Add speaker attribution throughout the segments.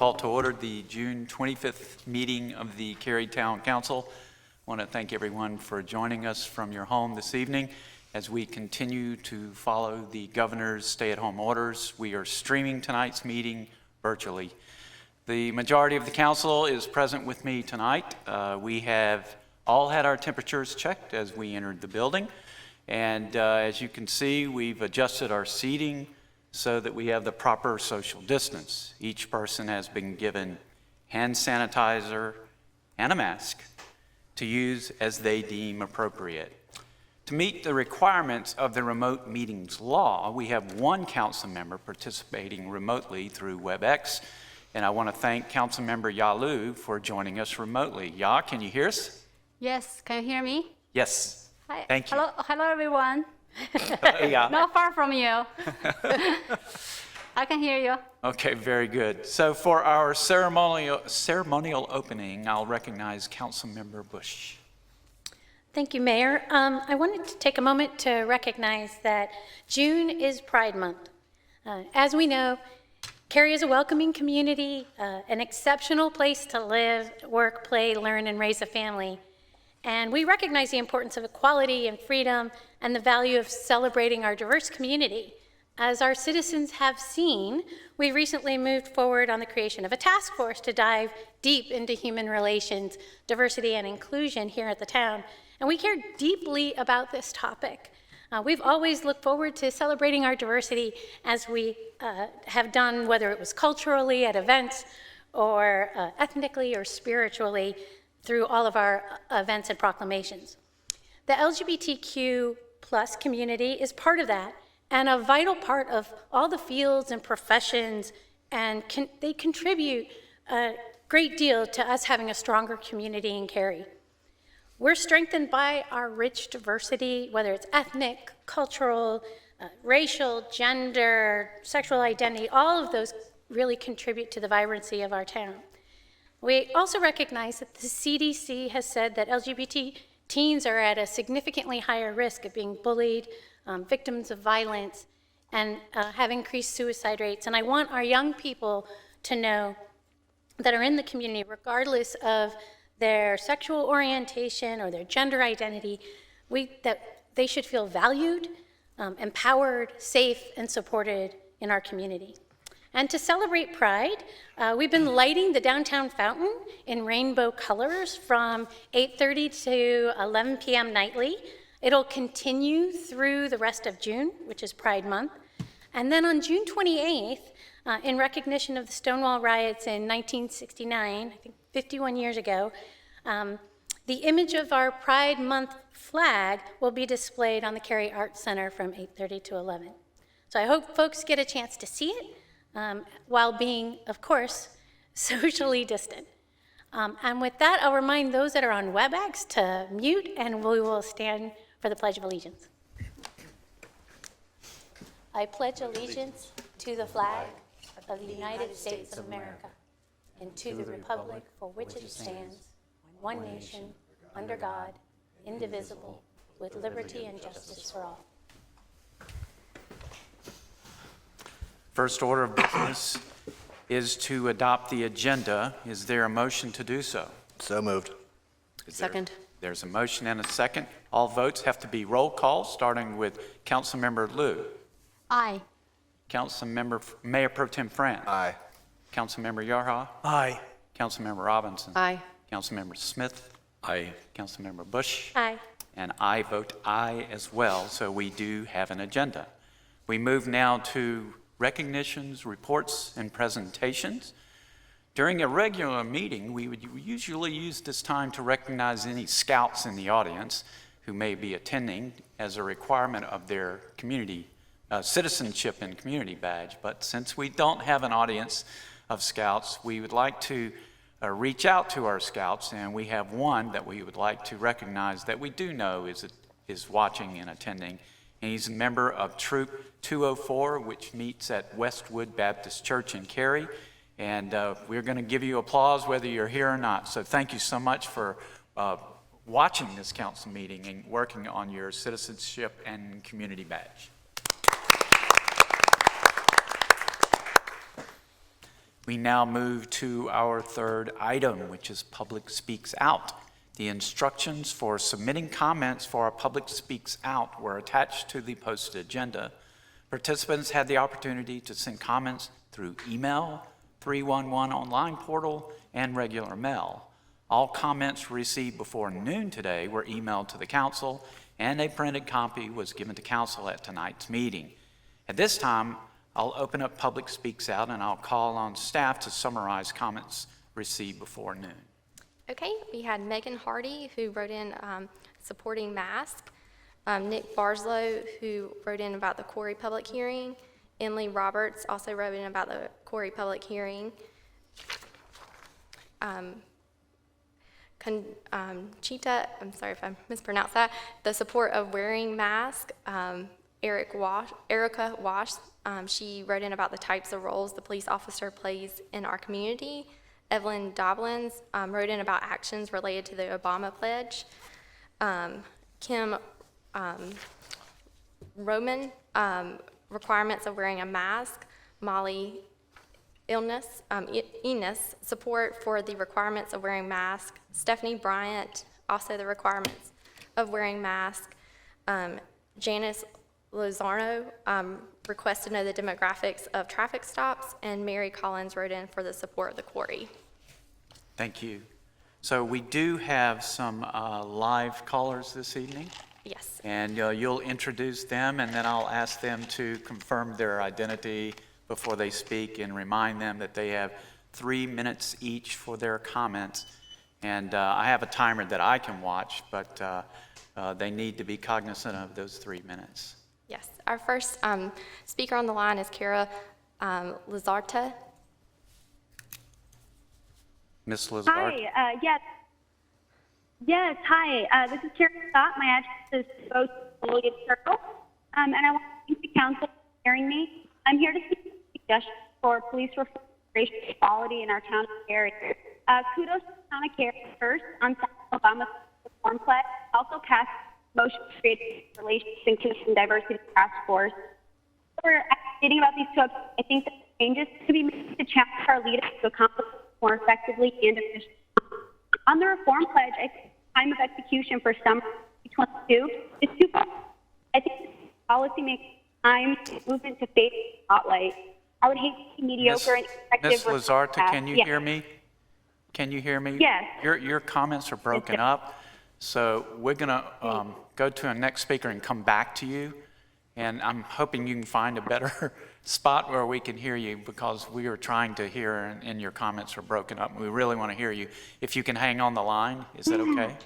Speaker 1: call to order the June 25th meeting of the Cary Town Council. I want to thank everyone for joining us from your home this evening as we continue to follow the governor's stay-at-home orders. We are streaming tonight's meeting virtually. The majority of the council is present with me tonight. We have all had our temperatures checked as we entered the building. And as you can see, we've adjusted our seating so that we have the proper social distance. Each person has been given hand sanitizer and a mask to use as they deem appropriate. To meet the requirements of the remote meetings law, we have one council member participating remotely through WebEx, and I want to thank Councilmember Yalu for joining us remotely. Ya, can you hear us?
Speaker 2: Yes, can you hear me?
Speaker 1: Yes.
Speaker 2: Hi.
Speaker 1: Thank you.
Speaker 2: Hello everyone.
Speaker 1: Yeah.
Speaker 2: Not far from you. I can hear you.
Speaker 1: Okay, very good. So for our ceremonial opening, I'll recognize Councilmember Bush.
Speaker 3: Thank you, Mayor. I wanted to take a moment to recognize that June is Pride Month. As we know, Cary is a welcoming community, an exceptional place to live, work, play, learn, and raise a family. And we recognize the importance of equality and freedom and the value of celebrating our diverse community. As our citizens have seen, we recently moved forward on the creation of a task force to dive deep into human relations, diversity, and inclusion here at the town. And we care deeply about this topic. We've always looked forward to celebrating our diversity as we have done, whether it was culturally at events or ethnically or spiritually, through all of our events and proclamations. The LGBTQ plus community is part of that and a vital part of all the fields and professions, and they contribute a great deal to us having a stronger community in Cary. We're strengthened by our rich diversity, whether it's ethnic, cultural, racial, gender, sexual identity, all of those really contribute to the vibrancy of our town. We also recognize that the CDC has said that LGBT teens are at a significantly higher risk of being bullied, victims of violence, and have increased suicide rates. And I want our young people to know that are in the community, regardless of their sexual orientation or their gender identity, that they should feel valued, empowered, safe, and supported in our community. And to celebrate Pride, we've been lighting the downtown fountain in rainbow colors from 8:30 to 11 p.m. nightly. It'll continue through the rest of June, which is Pride Month. And then on June 28th, in recognition of the Stonewall riots in 1969, I think 51 years ago, the image of our Pride Month flag will be displayed on the Cary Arts Center from 8:30 to 11. So I hope folks get a chance to see it, while being, of course, socially distant. And with that, I'll remind those that are on WebEx to mute, and we will stand for the Pledge of Allegiance. I pledge allegiance to the flag of the United States of America and to the republic for which it stands, one nation, under God, indivisible, with liberty and justice for all.
Speaker 1: First order of business is to adopt the agenda. Is there a motion to do so?
Speaker 4: So moved.
Speaker 2: Second.
Speaker 1: There's a motion and a second. All votes have to be roll call, starting with Councilmember Liu.
Speaker 2: Aye.
Speaker 1: Councilmember Mayor Pro Tem France.
Speaker 4: Aye.
Speaker 1: Councilmember Yarha.
Speaker 4: Aye.
Speaker 1: Councilmember Robinson.
Speaker 2: Aye.
Speaker 1: Councilmember Smith. Aye. Councilmember Bush.
Speaker 3: Aye.
Speaker 1: And I vote aye as well, so we do have an agenda. We move now to recognitions, reports, and presentations. During a regular meeting, we would usually use this time to recognize any scouts in the audience who may be attending as a requirement of their community citizenship and community badge. But since we don't have an audience of scouts, we would like to reach out to our scouts, and we have one that we would like to recognize that we do know is watching and attending. And he's a member of Troop 204, which meets at Westwood Baptist Church in Cary. And we're going to give you applause whether you're here or not. So thank you so much for watching this council meeting and working on your citizenship and community badge. We now move to our third item, which is Public Speaks Out. The instructions for submitting comments for our Public Speaks Out were attached to the posted agenda. Participants had the opportunity to send comments through email, 311 online portal, and regular mail. All comments received before noon today were emailed to the council, and a printed copy was given to council at tonight's meeting. At this time, I'll open up Public Speaks Out, and I'll call on staff to summarize comments received before noon.
Speaker 4: Okay, we had Megan Hardy, who wrote in supporting mask, Nick Barslow, who wrote in about the Corey public hearing, Emily Roberts also wrote in about the Corey public hearing, Conchita, I'm sorry if I mispronounced that, the support of wearing mask, Erica Wash, she wrote in about the types of roles the police officer plays in our community. Evelyn Doblins wrote in about actions related to the Obama pledge. Kim Roman, requirements of wearing a mask. Molly Enos, support for the requirements of wearing mask. Stephanie Bryant, also the requirements of wearing mask. Janice Lozano requested to know the demographics of traffic stops, and Mary Collins wrote in for the support of the quarry.
Speaker 1: Thank you. So we do have some live callers this evening,
Speaker 4: Yes.
Speaker 1: and you'll introduce them, and then I'll ask them to confirm their identity before they speak and remind them that they have 3 minutes each for their comments. And I have a timer that I can watch, but they need to be cognizant of those 3 minutes.
Speaker 4: Yes. Our first speaker on the line is Kara Lizarta.
Speaker 1: Ms. Lazard?
Speaker 5: Hi, yes, hi. This is Kara Scott. My address is both Foliage Circle, and I want to thank the council for hearing me. I'm here to seek suggestions for police reform and racial equality in our town of Cary. Kudos to the town of Cary first on Obama's reform pledge. Also passed motion to create a Relations Inclusion Diversity Task Force. We're reading about these two. I think that changes to be made to challenge our leaders to accomplish more effectively and efficiently. On the reform pledge, I think the time of execution for summer 2022 is too far. I think policy makes time to move into phase spotlight. I would hate to see mediocre and effective.
Speaker 1: Ms. Lazarta, can you hear me? Can you hear me?
Speaker 5: Yes.
Speaker 1: Your comments are broken up, so we're going to go to a next speaker and come back to you. And I'm hoping you can find a better spot where we can hear you, because we are trying to hear and your comments are broken up. We really want to hear you. If you can hang on the line, is that okay?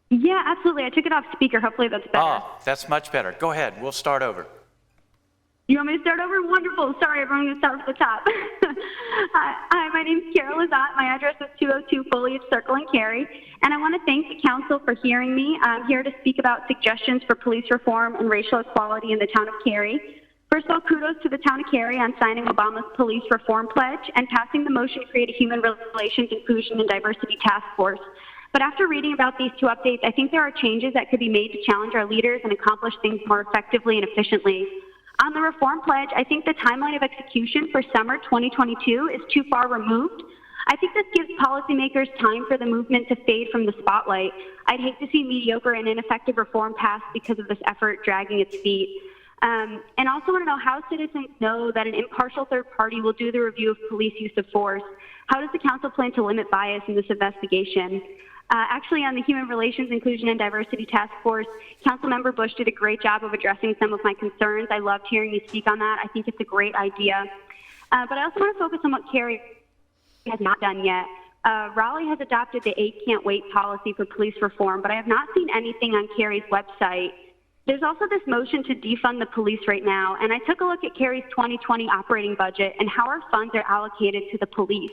Speaker 5: Yeah, absolutely. I took it off speaker. Hopefully that's better.
Speaker 1: Oh, that's much better. Go ahead. We'll start over.
Speaker 5: You want me to start over? Wonderful. Sorry, everyone. I'm going to start from the top. Hi, my name is Carol Lazat. My address is 202 Foliage Circle in Cary. And I want to thank the council for hearing me. I'm here to speak about suggestions for police reform and racial equality in the town of Cary. First of all, kudos to the town of Cary on signing Obama's police reform pledge and passing the motion to create a Human Relations Inclusion and Diversity Task Force. But after reading about these two updates, I think there are changes that could be made to challenge our leaders and accomplish things more effectively and efficiently. On the reform pledge, I think the timeline of execution for summer 2022 is too far removed. I think this gives policymakers time for the movement to fade from the spotlight. I'd hate to see mediocre and ineffective reform passed because of this effort dragging its feet. And also want to know how citizens know that an impartial third party will do the review of police use of force. How does the council plan to limit bias in this investigation? Actually, on the Human Relations, Inclusion, and Diversity Task Force, Councilmember Bush did a great job of addressing some of my concerns. I loved hearing you speak on that. I think it's a great idea. But I also want to focus on what Cary has not done yet. Raleigh has adopted the 8 Can't Wait policy for police reform, but I have not seen anything on Cary's website. There's also this motion to defund the police right now, and I took a look at Cary's 2020 operating budget and how our funds are allocated to the police.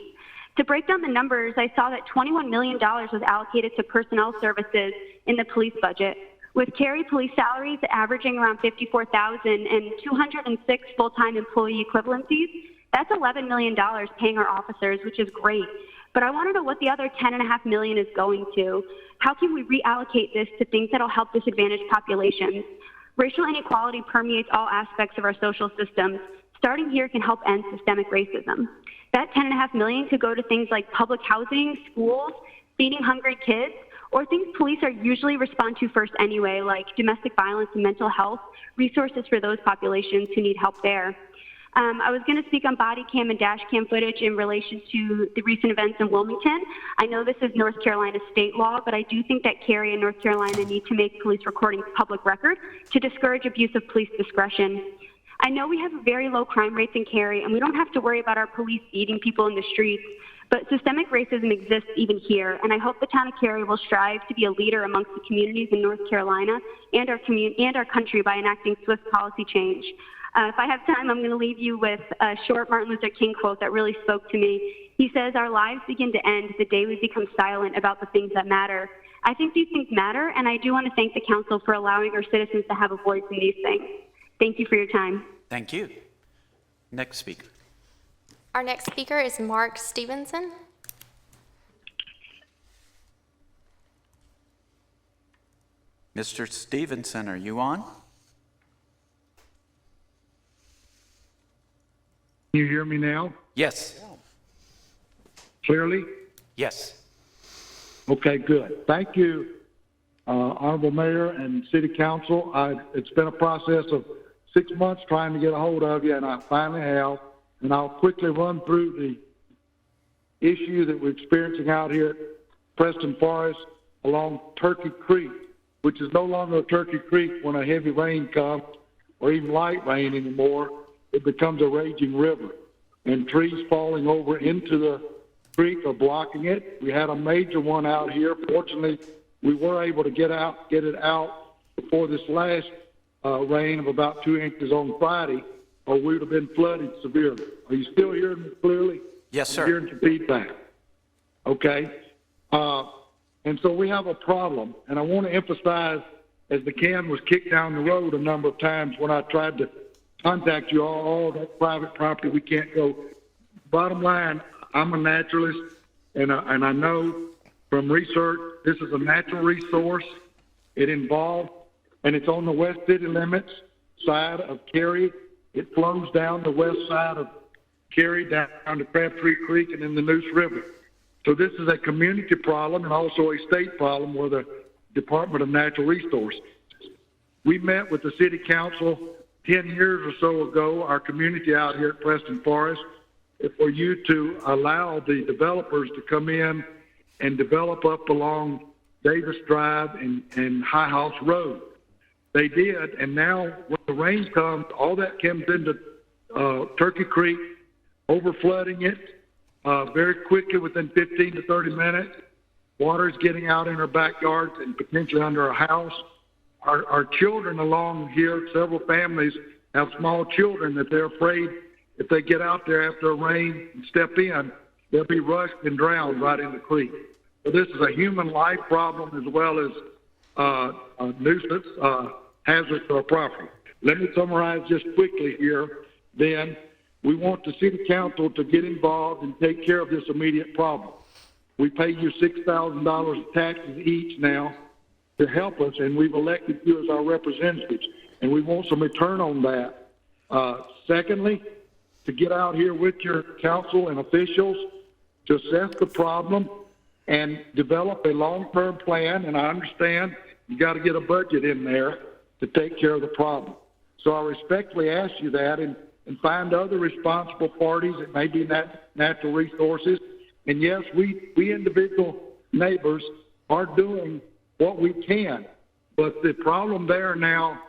Speaker 5: To break down the numbers, I saw that $21 million was allocated to personnel services in the police budget, with Cary police salaries averaging around $54,000 and 206 full-time employee equivalencies. That's $11 million paying our officers, which is great. But I want to know what the other $10.5 million is going to. How can we reallocate this to things that will help disadvantaged populations? Racial inequality permeates all aspects of our social systems, starting here can help end systemic racism. That $10.5 million could go to things like public housing, schools, feeding hungry kids, or things police are usually respond to first anyway, like domestic violence and mental health, resources for those populations who need help there. I was going to speak on body cam and dash cam footage in relation to the recent events in Wilmington. I know this is North Carolina state law, but I do think that Cary and North Carolina need to make police recordings public record to discourage abuse of police discretion. I know we have very low crime rates in Cary, and we don't have to worry about our police beating people in the streets, but systemic racism exists even here, and I hope the town of Cary will strive to be a leader amongst the communities in North Carolina and our country by enacting swift policy change. If I have time, I'm going to leave you with a short Martin Luther King quote that really spoke to me. He says, "Our lives begin to end the day we become silent about the things that matter." I think these things matter, and I do want to thank the council for allowing our citizens to have a voice in these things. Thank you for your time.
Speaker 1: Thank you. Next speaker.
Speaker 4: Our next speaker is Mark Stevenson.
Speaker 1: Mr. Stevenson, are you on?
Speaker 6: Can you hear me now
Speaker 1: Yes.
Speaker 6: clearly?
Speaker 1: Yes.
Speaker 6: Okay, good. Thank you, Honorable Mayor and City Council. It's been a process of 6 months trying to get a hold of you, and I finally have. And I'll quickly run through the issue that we're experiencing out here at Preston Forest along Turkey Creek, which is no longer a Turkey Creek when a heavy rain comes, or even light rain anymore. It becomes a raging river, and trees falling over into the creek are blocking it. We had a major one out here. Fortunately, we were able to get it out before this last rain of about 2 inches on Friday, or we would have been flooded severely. Are you still hearing me clearly?
Speaker 1: Yes, sir.
Speaker 6: I'm hearing some feedback. Okay. And so we have a problem, and I want to emphasize, as the can was kicked down the road a number of times when I tried to contact you all that private property, we can't go. Bottom line, I'm a naturalist, and I know from research this is a natural resource. It involved, and it's on the west city limits side of Cary. It flows down the west side of Cary down to Crabtree Creek and in the Neuse River. So this is a community problem and also a state problem with the Department of Natural Resources. We met with the City Council 10 years or so ago, our community out here at Preston Forest, for you to allow the developers to come in and develop up along Davis Drive and High House Road. They did, and now when the rain comes, all that comes into Turkey Creek, overflooding it very quickly within 15 to 30 minutes. Water is getting out in our backyards and potentially under our house. Our children along here, several families have small children that they're afraid if they get out there after a rain and step in, they'll be rushed and drowned right in the creek. So this is a human life problem as well as a nuisance hazard to our property. Let me summarize just quickly here. Then we want the City Council to get involved and take care of this immediate problem. We pay you $6,000 of taxes each now to help us, and we've elected you as our representatives, and we want some return on that. Secondly, to get out here with your council and officials to assess the problem and develop a long-term plan, and I understand you got to get a budget in there to take care of the problem. So I respectfully ask you that and find other responsible parties that may be natural resources. And yes, we individual neighbors are doing what we can, but the problem there now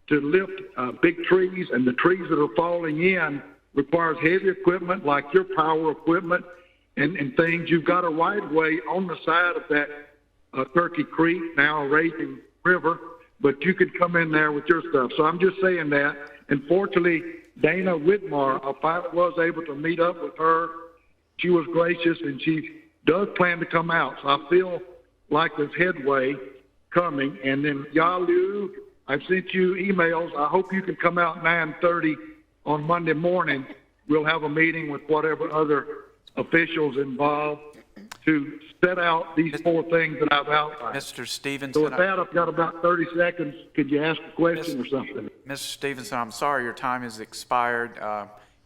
Speaker 6: to lift big trees and the trees that are falling in requires heavy equipment like your power equipment and things. You've got a right of way on the side of that Turkey Creek, now a raging river, but you could come in there with your stuff. So I'm just saying that. And fortunately, Dana Whitmore, I finally was able to meet up with her. She was gracious, and she does plan to come out. So I feel like there's headway coming. And then Yalu, I've sent you emails. I hope you can come out 9:30 on Monday morning. We'll have a meeting with whatever other officials involved to set out these 4 things that I've outlined.
Speaker 1: Mr. Stevenson.
Speaker 6: So with that, I've got about 30 seconds. Could you ask a question or something?
Speaker 1: Mr. Stevenson, I'm sorry your time has expired.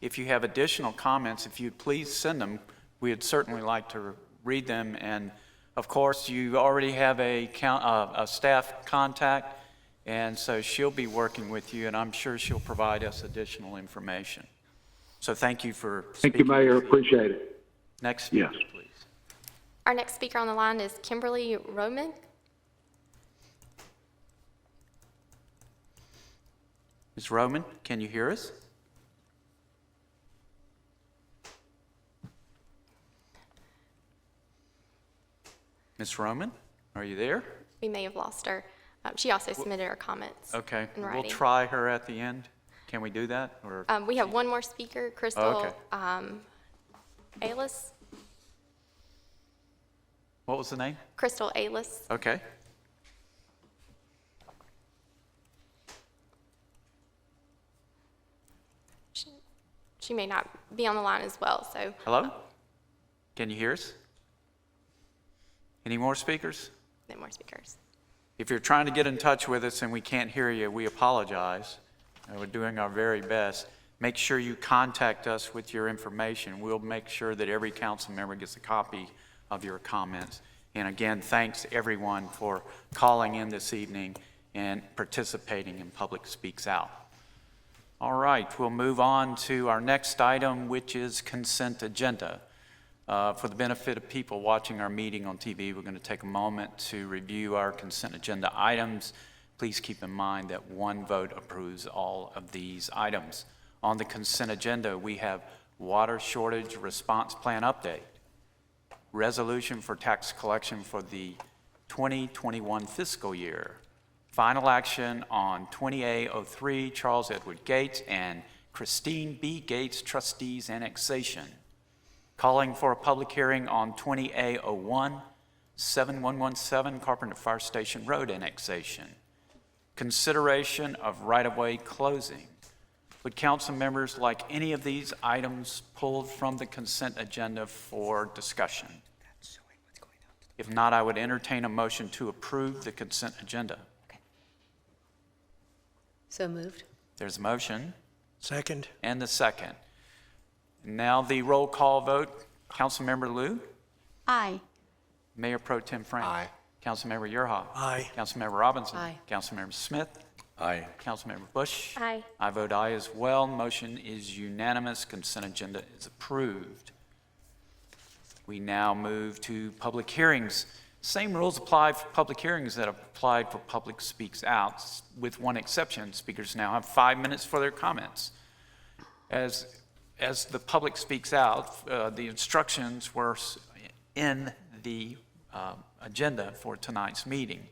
Speaker 1: if you have additional comments, if you'd please send them, we'd certainly like to read them. And of course, you already have a staff contact, and so she'll be working with you, and I'm sure she'll provide us additional information. So thank you for
Speaker 6: Thank you,
Speaker 1: speaking.
Speaker 6: Mayor. Appreciate it.
Speaker 1: Next speaker,
Speaker 6: Yes.
Speaker 1: please.
Speaker 4: Our next speaker on the line is Kimberly Roman.
Speaker 1: Ms. Roman, can you hear us? Ms. Roman, are you there?
Speaker 4: We may have lost her. She also submitted her comments
Speaker 1: Okay,
Speaker 4: in
Speaker 1: we'll
Speaker 4: writing.
Speaker 1: try her at the end. Can we do that? Or
Speaker 4: We have one more speaker, Crystal
Speaker 1: okay.
Speaker 4: Aylis.
Speaker 1: what was the name?
Speaker 4: Crystal Aylis.
Speaker 1: Okay.
Speaker 4: She may not be on the line as well, so.
Speaker 1: Hello? Can you hear us? Any more speakers?
Speaker 4: No more speakers.
Speaker 1: If you're trying to get in touch with us and we can't hear you, we apologize. We're doing our very best. Make sure you contact us with your information. We'll make sure that every council member gets a copy of your comments. And again, thanks everyone for calling in this evening and participating in Public Speaks Out. All right, we'll move on to our next item, which is consent agenda. For the benefit of people watching our meeting on TV, we're going to take a moment to review our consent agenda items. Please keep in mind that one vote approves all of these items. On the consent agenda, we have water shortage response plan update, resolution for tax collection for the 2021 fiscal year, final action on 20A03 Charles Edward Gates and Christine B. Gates trustees annexation, calling for a public hearing on 20A01 7117 Carpenter Fire Station Road annexation, consideration of right-of-way closing. Would council members like any of these items pulled from the consent agenda for discussion? If not, I would entertain a motion to approve the consent agenda.
Speaker 2: So moved.
Speaker 1: There's a motion
Speaker 7: Second.
Speaker 1: and the second. Now the roll call vote. Councilmember Liu?
Speaker 2: Aye.
Speaker 1: Mayor Pro Tem Frank?
Speaker 7: Aye.
Speaker 1: Councilmember Yerha?
Speaker 7: Aye.
Speaker 1: Councilmember Robinson?
Speaker 2: Aye.
Speaker 1: Councilmember Smith?
Speaker 7: Aye.
Speaker 1: Councilmember Bush?
Speaker 4: Aye.
Speaker 1: I vote aye as well. Motion is unanimous. Consent agenda is approved. We now move to public hearings. Same rules apply for public hearings that applied for Public Speaks Out, with one exception. Speakers now have 5 minutes for their comments. As the public speaks out, the instructions were in the agenda for tonight's meeting.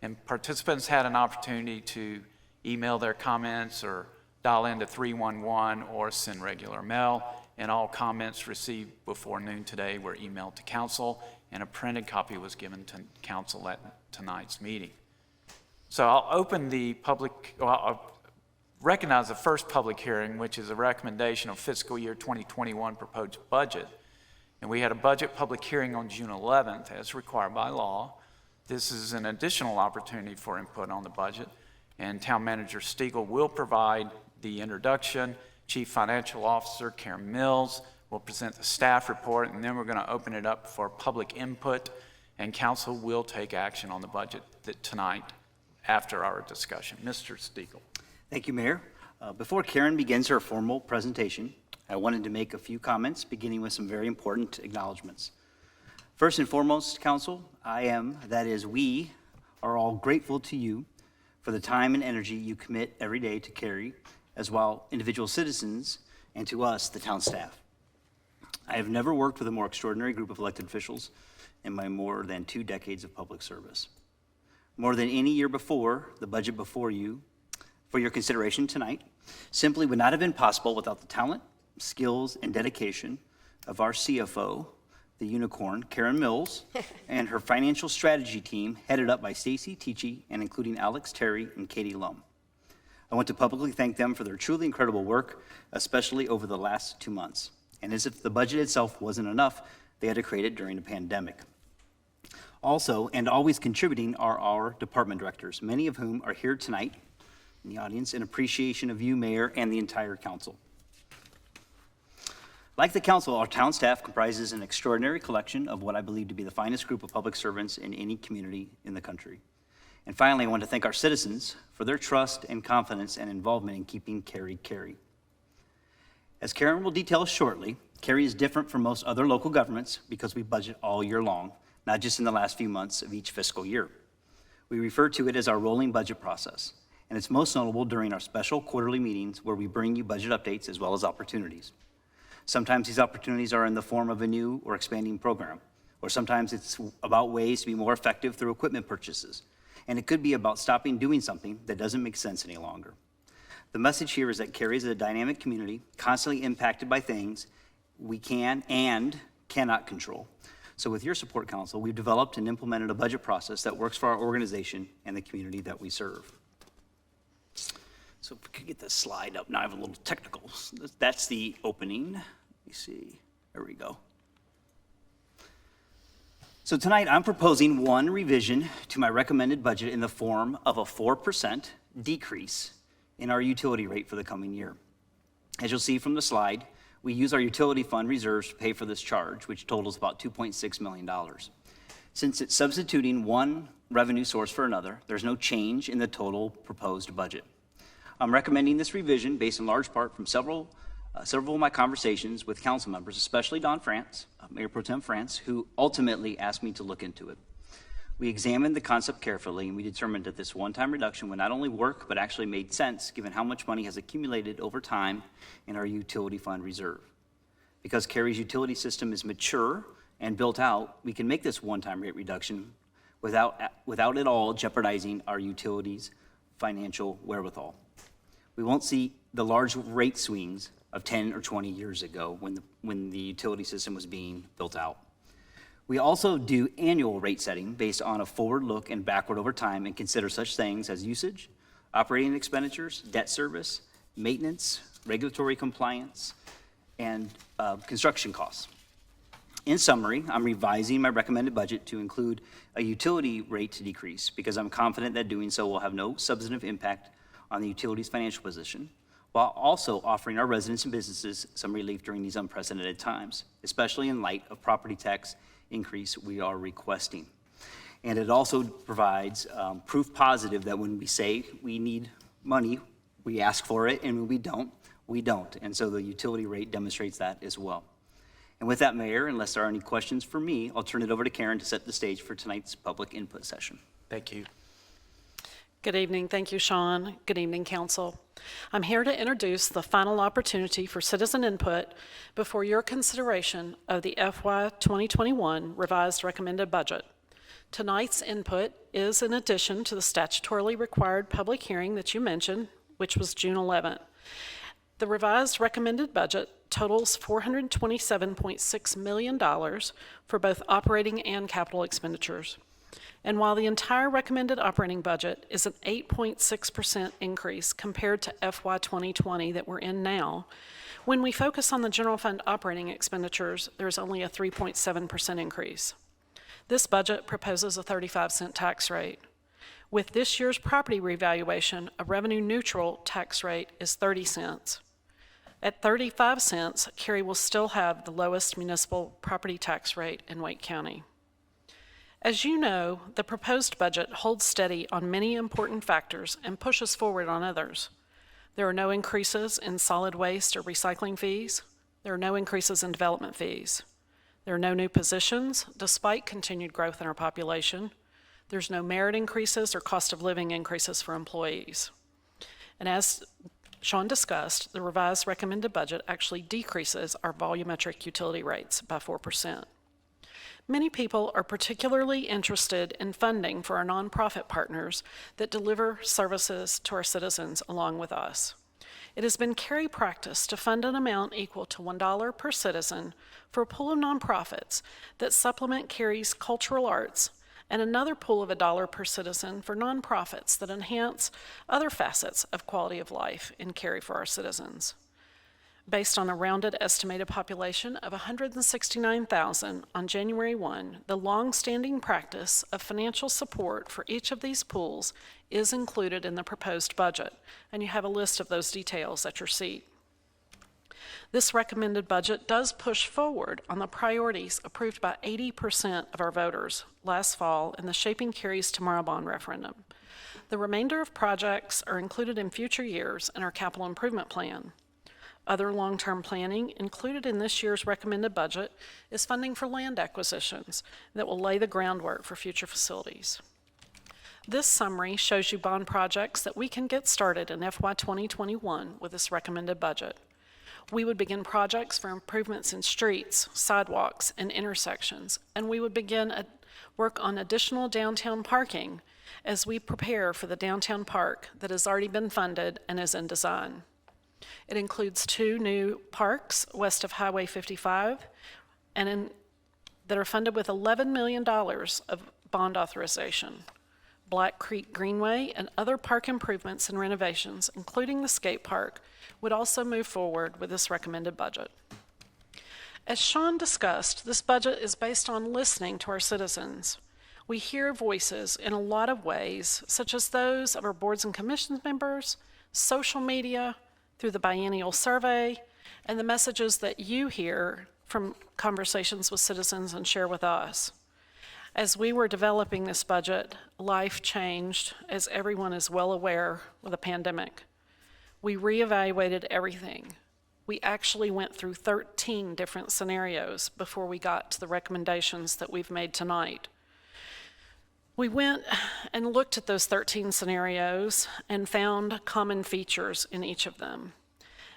Speaker 1: And participants had an opportunity to email their comments or dial into 311 or send regular mail. And all comments received before noon today were emailed to council, and a printed copy was given to council at tonight's meeting. So I'll open the I'll recognize the first public hearing, which is a recommendation of fiscal year 2021 proposed budget. And we had a budget public hearing on June 11th, as required by law. This is an additional opportunity for input on the budget, and Town Manager Stiegel will provide the introduction. Chief Financial Officer Karen Mills will present the staff report, and then we're going to open it up for public input, and council will take action on the budget tonight after our discussion. Mr. Stiegel.
Speaker 8: Thank you, Mayor. Before Karen begins her formal presentation, I wanted to make a few comments, beginning with some very important acknowledgments. First and foremost, Council, we are all grateful to you for the time and energy you commit every day to Cary, as well individual citizens, and to us, the town staff. I have never worked with a more extraordinary group of elected officials in my more than 2 decades of public service. More than any year before, the budget before you, for your consideration tonight, simply would not have been possible without the talent, skills, and dedication of our CFO, the unicorn, Karen Mills, and her financial strategy team, headed up by Stacy Tichy and including Alex Terry and Katie Lum. I want to publicly thank them for their truly incredible work, especially over the last 2 months. And as if the budget itself wasn't enough, they had to create it during a pandemic. Also, and always contributing, are our department directors, many of whom are here tonight in the audience in appreciation of you, Mayor, and the entire council. Like the council, our town staff comprises an extraordinary collection of what I believe to be the finest group of public servants in any community in the country. And finally, I want to thank our citizens for their trust and confidence and involvement in keeping Cary Cary. As Karen will detail shortly, Cary is different from most other local governments because we budget all year long, not just in the last few months of each fiscal year. We refer to it as our rolling budget process, and it's most notable during our special quarterly meetings where we bring you budget updates as well as opportunities. Sometimes these opportunities are in the form of a new or expanding program, or sometimes it's about ways to be more effective through equipment purchases, and it could be about stopping doing something that doesn't make sense any longer. The message here is that Cary is a dynamic community, constantly impacted by things we can and cannot control. So with your support, Council, we've developed and implemented a budget process that works for our organization and the community that we serve. So if we could get this slide up, now I have a little technical. That's the opening. Let me see, there we go. So tonight I'm proposing one revision to my recommended budget in the form of a 4% decrease in our utility rate for the coming year. As you'll see from the slide, we use our utility fund reserves to pay for this charge, which totals about $2.6 million. Since it's substituting one revenue source for another, there's no change in the total proposed budget. I'm recommending this revision based in large part from several of my conversations with council members, especially Don France, Mayor Pro Tem France, who ultimately asked me to look into it. We examined the concept carefully, and we determined that this one-time reduction would not only work, but actually made sense given how much money has accumulated over time in our utility fund reserve. Because Cary's utility system is mature and built out, we can make this one-time rate reduction without at all jeopardizing our utilities' financial wherewithal. We won't see the large rate swings of 10 or 20 years ago when the utility system was being built out. We also do annual rate setting based on a forward look and backward over time and consider such things as usage, operating expenditures, debt service, maintenance, regulatory compliance, and construction costs. In summary, I'm revising my recommended budget to include a utility rate decrease because I'm confident that doing so will have no substantive impact on the utility's financial position, while also offering our residents and businesses some relief during these unprecedented times, especially in light of property tax increase we are requesting. And it also provides proof positive that when we say we need money, we ask for it, and when we don't, we don't. And so the utility rate demonstrates that as well. And with that, Mayor, unless there are any questions for me, I'll turn it over to Karen to set the stage for tonight's public input session.
Speaker 1: Thank you.
Speaker 7: Good evening. Thank you, Sean. Good evening, Council. I'm here to introduce the final opportunity for citizen input before your consideration of the FY 2021 revised recommended budget. Tonight's input is in addition to the statutorily required public hearing that you mentioned, which was June 11th. The revised recommended budget totals $427.6 million for both operating and capital expenditures. And while the entire recommended operating budget is an 8.6% increase compared to FY 2020 that we're in now, when we focus on the general fund operating expenditures, there's only a 3.7% increase. This budget proposes a 35-cent tax rate. With this year's property revaluation, a revenue-neutral tax rate is 30 cents. At 35 cents, Cary will still have the lowest municipal property tax rate in Wake County. As you know, the proposed budget holds steady on many important factors and pushes forward on others. There are no increases in solid waste or recycling fees. There are no increases in development fees. There are no new positions, despite continued growth in our population. There's no merit increases or cost of living increases for employees. And as Sean discussed, the revised recommended budget actually decreases our volumetric utility rates by 4%. Many people are particularly interested in funding for our nonprofit partners that deliver services to our citizens along with us. It has been Cary practice to fund an amount equal to $1 per citizen for a pool of nonprofits that supplement Cary's cultural arts, and another pool of $1 per citizen for nonprofits that enhance other facets of quality of life in Cary for our citizens. Based on a rounded estimated population of 169,000 on January 1, the long-standing practice of financial support for each of these pools is included in the proposed budget, and you have a list of those details at your seat. This recommended budget does push forward on the priorities approved by 80% of our voters last fall in the Shaping Cary's Tomorrow bond referendum. The remainder of projects are included in future years in our capital improvement plan. Other long-term planning included in this year's recommended budget is funding for land acquisitions that will lay the groundwork for future facilities. This summary shows you bond projects that we can get started in FY 2021 with this recommended budget. We would begin projects for improvements in streets, sidewalks, and intersections, and we would begin work on additional downtown parking as we prepare for the downtown park that has already been funded and is in design. It includes 2 new parks west of Highway 55 that are funded with $11 million of bond authorization. Black Creek Greenway and other park improvements and renovations, including the skate park, would also move forward with this recommended budget. As Sean discussed, this budget is based on listening to our citizens. We hear voices in a lot of ways, such as those of our boards and commissions members, social media, through the biennial survey, and the messages that you hear from conversations with citizens and share with us. As we were developing this budget, life changed, as everyone is well aware, with the pandemic. We reevaluated everything. We actually went through 13 different scenarios before we got to the recommendations that we've made tonight. We went and looked at those 13 scenarios and found common features in each of them.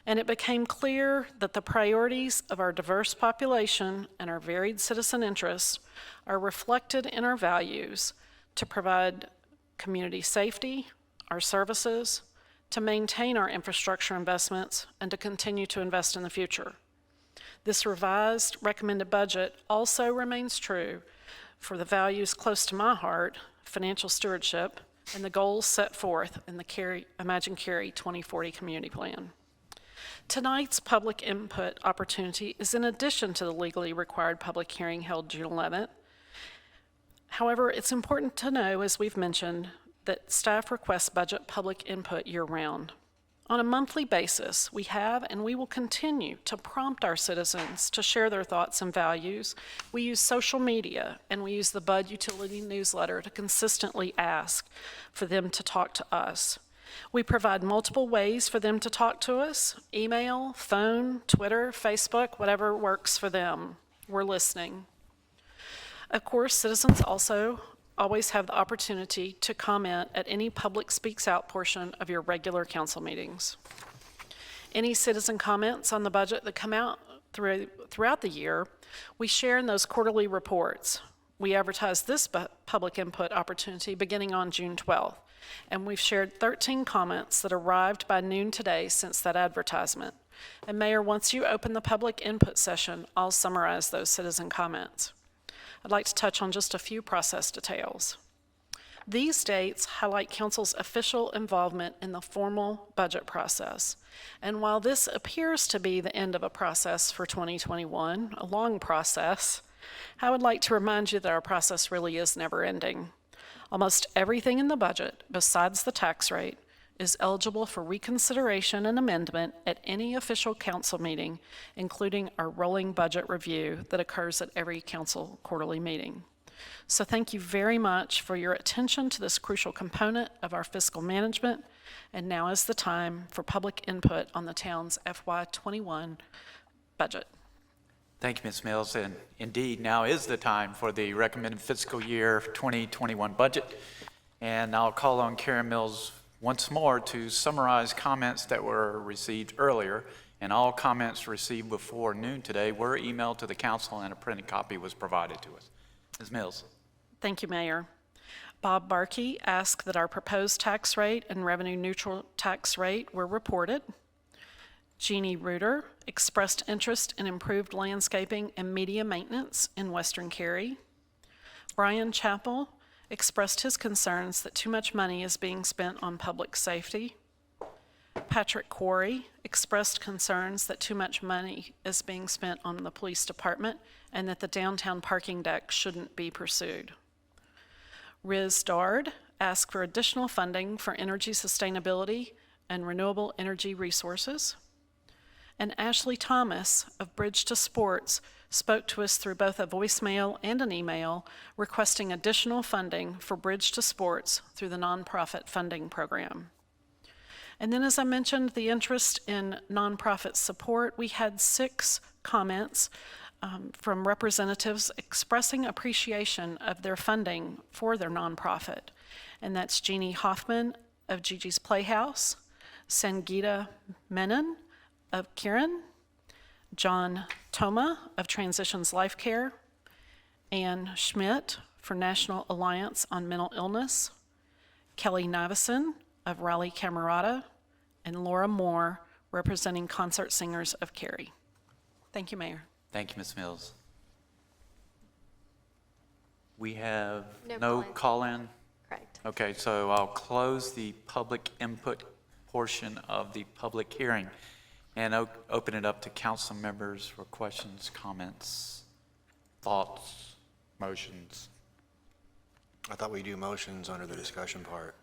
Speaker 7: And it became clear that the priorities of our diverse population and our varied citizen interests are reflected in our values to provide community safety, our services, to maintain our infrastructure investments, and to continue to invest in the future. This revised recommended budget also remains true for the values close to my heart, financial stewardship, and the goals set forth in the Imagine Cary 2040 Community Plan. Tonight's public input opportunity is in addition to the legally required public hearing held June 11th. However, it's important to know, as we've mentioned, that staff requests budget public input year-round. On a monthly basis, we have and we will continue to prompt our citizens to share their thoughts and values. We use social media and we use the Bud Utility newsletter to consistently ask for them to talk to us. We provide multiple ways for them to talk to us: email, phone, Twitter, Facebook, whatever works for them. We're listening. Of course, citizens also always have the opportunity to comment at any public speaks out portion of your regular council meetings. Any citizen comments on the budget that come out throughout the year, we share in those quarterly reports. We advertise this public input opportunity beginning on June 12th, and we've shared 13 comments that arrived by noon today since that advertisement. And Mayor, once you open the public input session, I'll summarize those citizen comments. I'd like to touch on just a few process details. These dates highlight Council's official involvement in the formal budget process. And while this appears to be the end of a process for 2021, a long process, I would like to remind you that our process really is never ending. Almost everything in the budget, besides the tax rate, is eligible for reconsideration and amendment at any official council meeting, including our rolling budget review that occurs at every council quarterly meeting. So thank you very much for your attention to this crucial component of our fiscal management. And now is the time for public input on the town's FY21 budget.
Speaker 1: Thank you, Ms. Mills, and indeed, now is the time for the recommended fiscal year 2021 budget. And I'll call on Karen Mills once more to summarize comments that were received earlier, and all comments received before noon today were emailed to the council and a printed copy was provided to us. Ms. Mills.
Speaker 7: Thank you, Mayor. Bob Barkey asked that our proposed tax rate and revenue neutral tax rate were reported. Jeannie Reuter expressed interest in improved landscaping and media maintenance in Western Cary. Brian Chappell expressed his concerns that too much money is being spent on public safety. Patrick Quarry expressed concerns that too much money is being spent on the police department and that the downtown parking deck shouldn't be pursued. Riz Dard asked for additional funding for energy sustainability and renewable energy resources. And Ashley Thomas of Bridge to Sports spoke to us through both a voicemail and an email requesting additional funding for Bridge to Sports through the nonprofit funding program. And then, as I mentioned, the interest in nonprofit support, we had 6 comments from representatives expressing appreciation of their funding for their nonprofit. And that's Jeannie Hoffman of Gigi's Playhouse, Sangeeta Menon of Kieran, John Toma of Transitions Life Care, Ann Schmidt for National Alliance on Mental Illness, Kelly Navison of Raleigh Camerata, and Laura Moore representing Concert Singers of Cary. Thank you, Mayor.
Speaker 1: Thank you, Ms. Mills. We have
Speaker 4: No
Speaker 1: no
Speaker 4: call-in.
Speaker 1: call-in?
Speaker 4: Correct.
Speaker 1: Okay, so I'll close the public input portion of the public hearing and open it up to council members for questions, comments, thoughts, motions.
Speaker 9: I thought we do motions under the discussion part.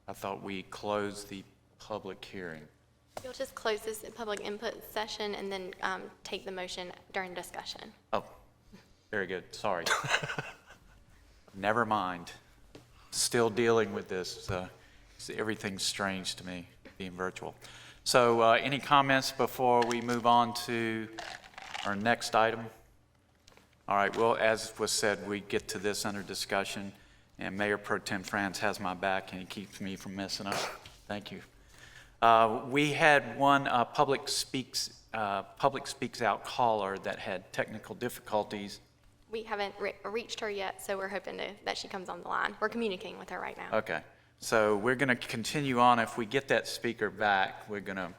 Speaker 1: I thought we closed the public hearing.
Speaker 4: You'll just close this public input session and then take the motion during discussion.
Speaker 1: Oh, very good, sorry. Never mind. Still dealing with this. Everything's strange to me, being virtual. So any comments before we move on to our next item? All right, well, as was said, we get to this under discussion, and Mayor Pro Tem France has my back, and he keeps me from messing up. Thank you. We had one public speaks out caller that had technical difficulties.
Speaker 4: We haven't reached her yet, so we're hoping that she comes on the line. We're communicating with her right now.
Speaker 1: Okay, so we're going to continue on. If we get that speaker back, we're going to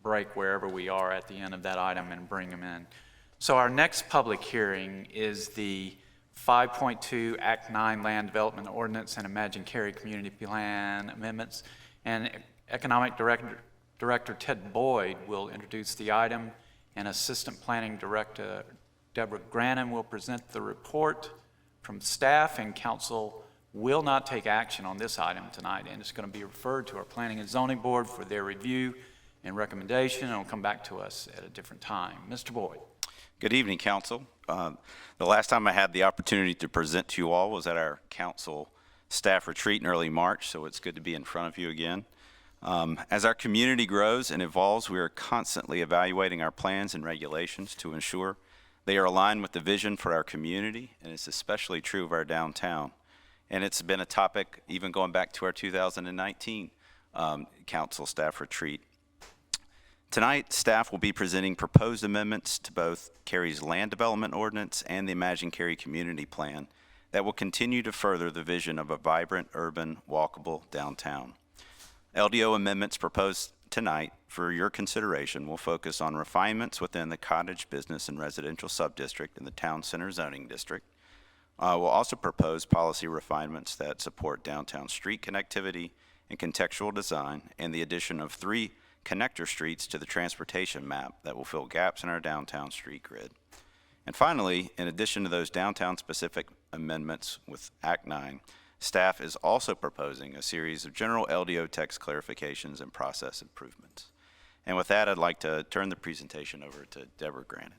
Speaker 1: break wherever we are at the end of that item and bring them in. So our next public hearing is the 5.2 Act 9 Land Development Ordinance and Imagine Cary Community Plan Amendments. And Economic Director Ted Boyd will introduce the item, and Assistant Planning Director Deborah Grannon will present the report from staff, and council will not take action on this item tonight, and it's going to be referred to our Planning and Zoning Board for their review and recommendation, and it'll come back to us at a different time. Mr. Boyd.
Speaker 10: Good evening, council. The last time I had the opportunity to present to you all was at our council staff retreat in early March, so it's good to be in front of you again. As our community grows and evolves, we are constantly evaluating our plans and regulations to ensure they are aligned with the vision for our community, and it's especially true of our downtown. And it's been a topic even going back to our 2019 council staff retreat. Tonight, staff will be presenting proposed amendments to both Cary's Land Development Ordinance and the Imagine Cary Community Plan that will continue to further the vision of a vibrant, urban, walkable downtown. LDO amendments proposed tonight for your consideration will focus on refinements within the cottage, business, and residential subdistrict in the town center zoning district. We'll also propose policy refinements that support downtown street connectivity and contextual design, and the addition of 3 connector streets to the transportation map that will fill gaps in our downtown street grid. And finally, in addition to those downtown-specific amendments with Act 9, staff is also proposing a series of general LDO text clarifications and process improvements. And with that, I'd like to turn the presentation over to Deborah Grannon.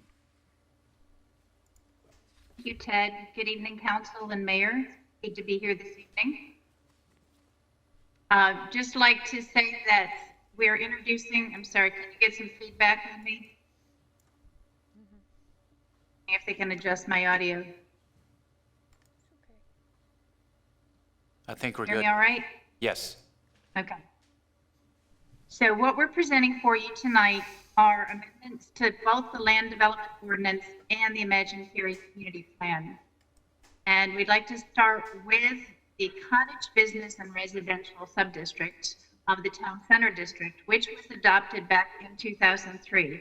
Speaker 11: Thank you, Ted. Good evening, council and mayor. Good to be here this evening. Just like to say that we're introducing, I'm sorry, can you get some feedback on me? If they can adjust my audio.
Speaker 1: I think we're
Speaker 11: Hear
Speaker 1: good.
Speaker 11: me all right?
Speaker 1: Yes.
Speaker 11: Okay. So what we're presenting for you tonight are amendments to both the Land Development Ordinance and the Imagine Cary Community Plan. And we'd like to start with the cottage, business, and residential subdistrict of the Town Center District, which was adopted back in 2003.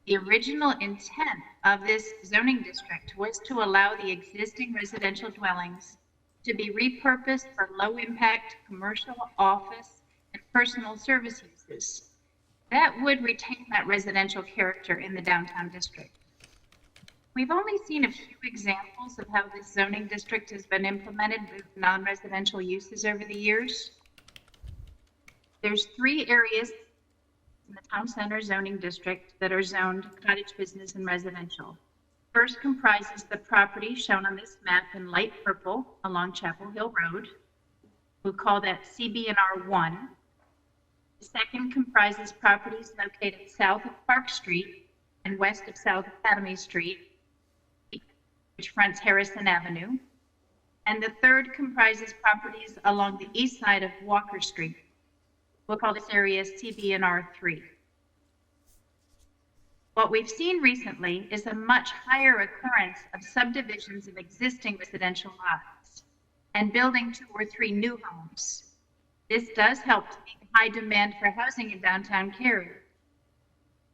Speaker 11: The original intent of this zoning district was to allow the existing residential dwellings to be repurposed for low-impact commercial, office, and personal service uses. That would retain that residential character in the downtown district. We've only seen a few examples of how this zoning district has been implemented with non-residential uses over the years. There's 3 areas in the Town Center zoning district that are zoned cottage business and residential. First comprises the property shown on this map in light purple along Chapel Hill Road. We'll call that CB&R 1. The second comprises properties located south of Park Street and west of South Academy Street, which fronts Harrison Avenue. And the third comprises properties along the east side of Walker Street. We'll call this area CB&R 3. What we've seen recently is a much higher occurrence of subdivisions of existing residential lots and building 2 or 3 new homes. This does help to meet high demand for housing in downtown Cary.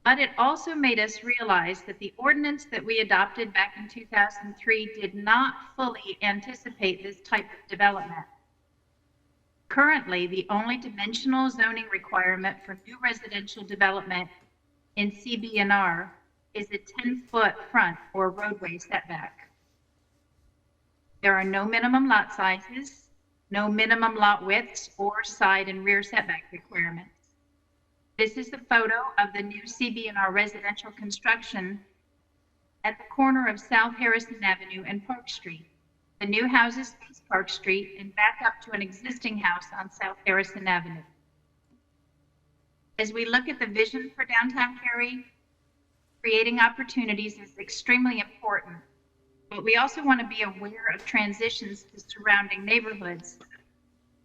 Speaker 11: But it also made us realize that the ordinance that we adopted back in 2003 did not fully anticipate this type of development. Currently, the only dimensional zoning requirement for new residential development in CB&R is a 10-foot front or roadway setback. There are no minimum lot sizes, no minimum lot widths, or side and rear setback requirements. This is a photo of the new CB&R residential construction at the corner of South Harrison Avenue and Park Street. The new houses face Park Street and back up to an existing house on South Harrison Avenue. As we look at the vision for downtown Cary, creating opportunities is extremely important, but we also want to be aware of transitions to surrounding neighborhoods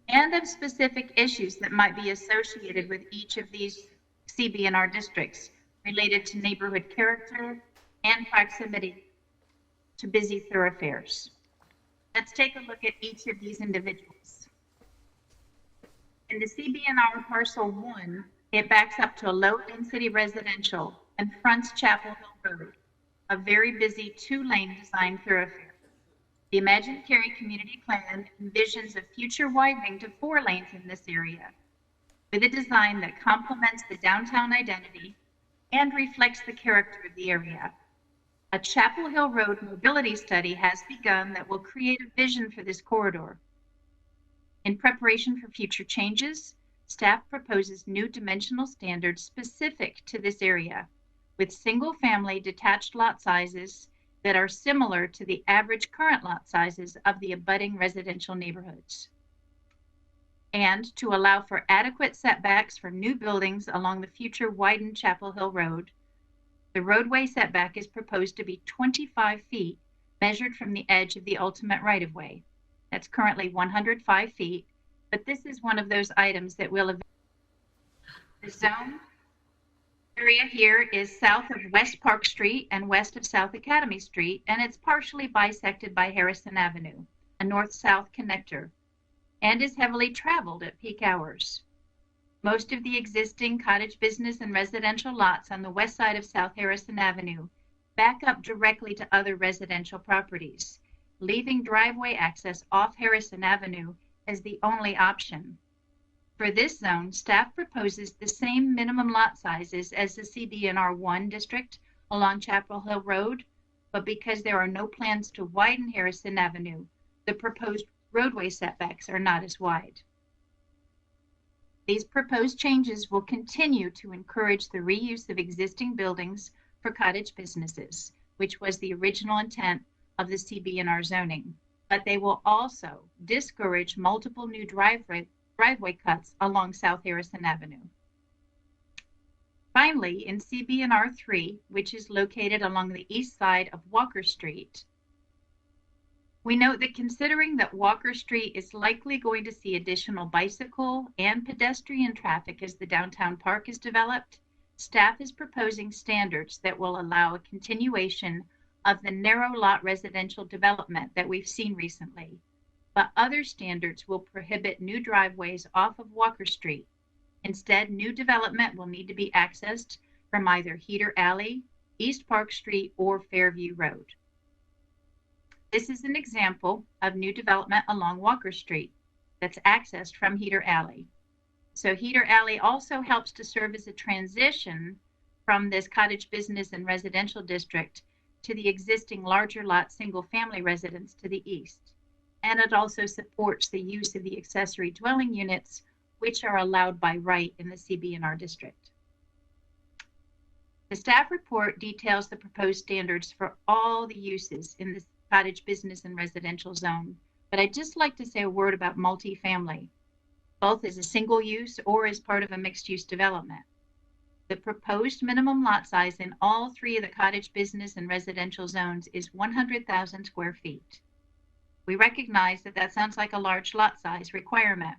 Speaker 11: and of specific issues that might be associated with each of these CB&R districts related to neighborhood character and proximity to busy thoroughfares. Let's take a look at each of these individuals. In the CB&R Parcel 1, it backs up to a low-density residential and fronts Chapel Hill Road, a very busy 2-lane design thoroughfare. The Imagine Cary Community Plan envisions a future widening to 4 lanes in this area, with a design that complements the downtown identity and reflects the character of the area. A Chapel Hill Road mobility study has begun that will create a vision for this corridor. In preparation for future changes, staff proposes new dimensional standards specific to this area, with single-family detached lot sizes that are similar to the average current lot sizes of the abutting residential neighborhoods. And to allow for adequate setbacks for new buildings along the future widened Chapel Hill Road, the roadway setback is proposed to be 25 feet, measured from the edge of the ultimate right-of-way. That's currently 105 feet, but this is one of those items that will the zone area here is south of West Park Street and west of South Academy Street, and it's partially bisected by Harrison Avenue, a north-south connector, and is heavily traveled at peak hours. Most of the existing cottage business and residential lots on the west side of South Harrison Avenue back up directly to other residential properties, leaving driveway access off Harrison Avenue as the only option. For this zone, staff proposes the same minimum lot sizes as the CB&R 1 district along Chapel Hill Road, but because there are no plans to widen Harrison Avenue, the proposed roadway setbacks are not as wide. These proposed changes will continue to encourage the reuse of existing buildings for cottage businesses, which was the original intent of the CB&R zoning, but they will also discourage multiple new driveway cuts along South Harrison Avenue. Finally, in CB&R 3, which is located along the east side of Walker Street, we note that considering that Walker Street is likely going to see additional bicycle and pedestrian traffic as the downtown park is developed, staff is proposing standards that will allow a continuation of the narrow lot residential development that we've seen recently, but other standards will prohibit new driveways off of Walker Street. Instead, new development will need to be accessed from either Heater Alley, East Park Street, or Fairview Road. This is an example of new development along Walker Street that's accessed from Heater Alley. So Heater Alley also helps to serve as a transition from this cottage business and residential district to the existing larger lot single-family residence to the east. And it also supports the use of the accessory dwelling units, which are allowed by right in the CB&R district. The staff report details the proposed standards for all the uses in the cottage business and residential zone, but I'd just like to say a word about multifamily, both as a single use or as part of a mixed-use development. The proposed minimum lot size in all three of the cottage business and residential zones is 100,000 square feet. We recognize that that sounds like a large lot size requirement,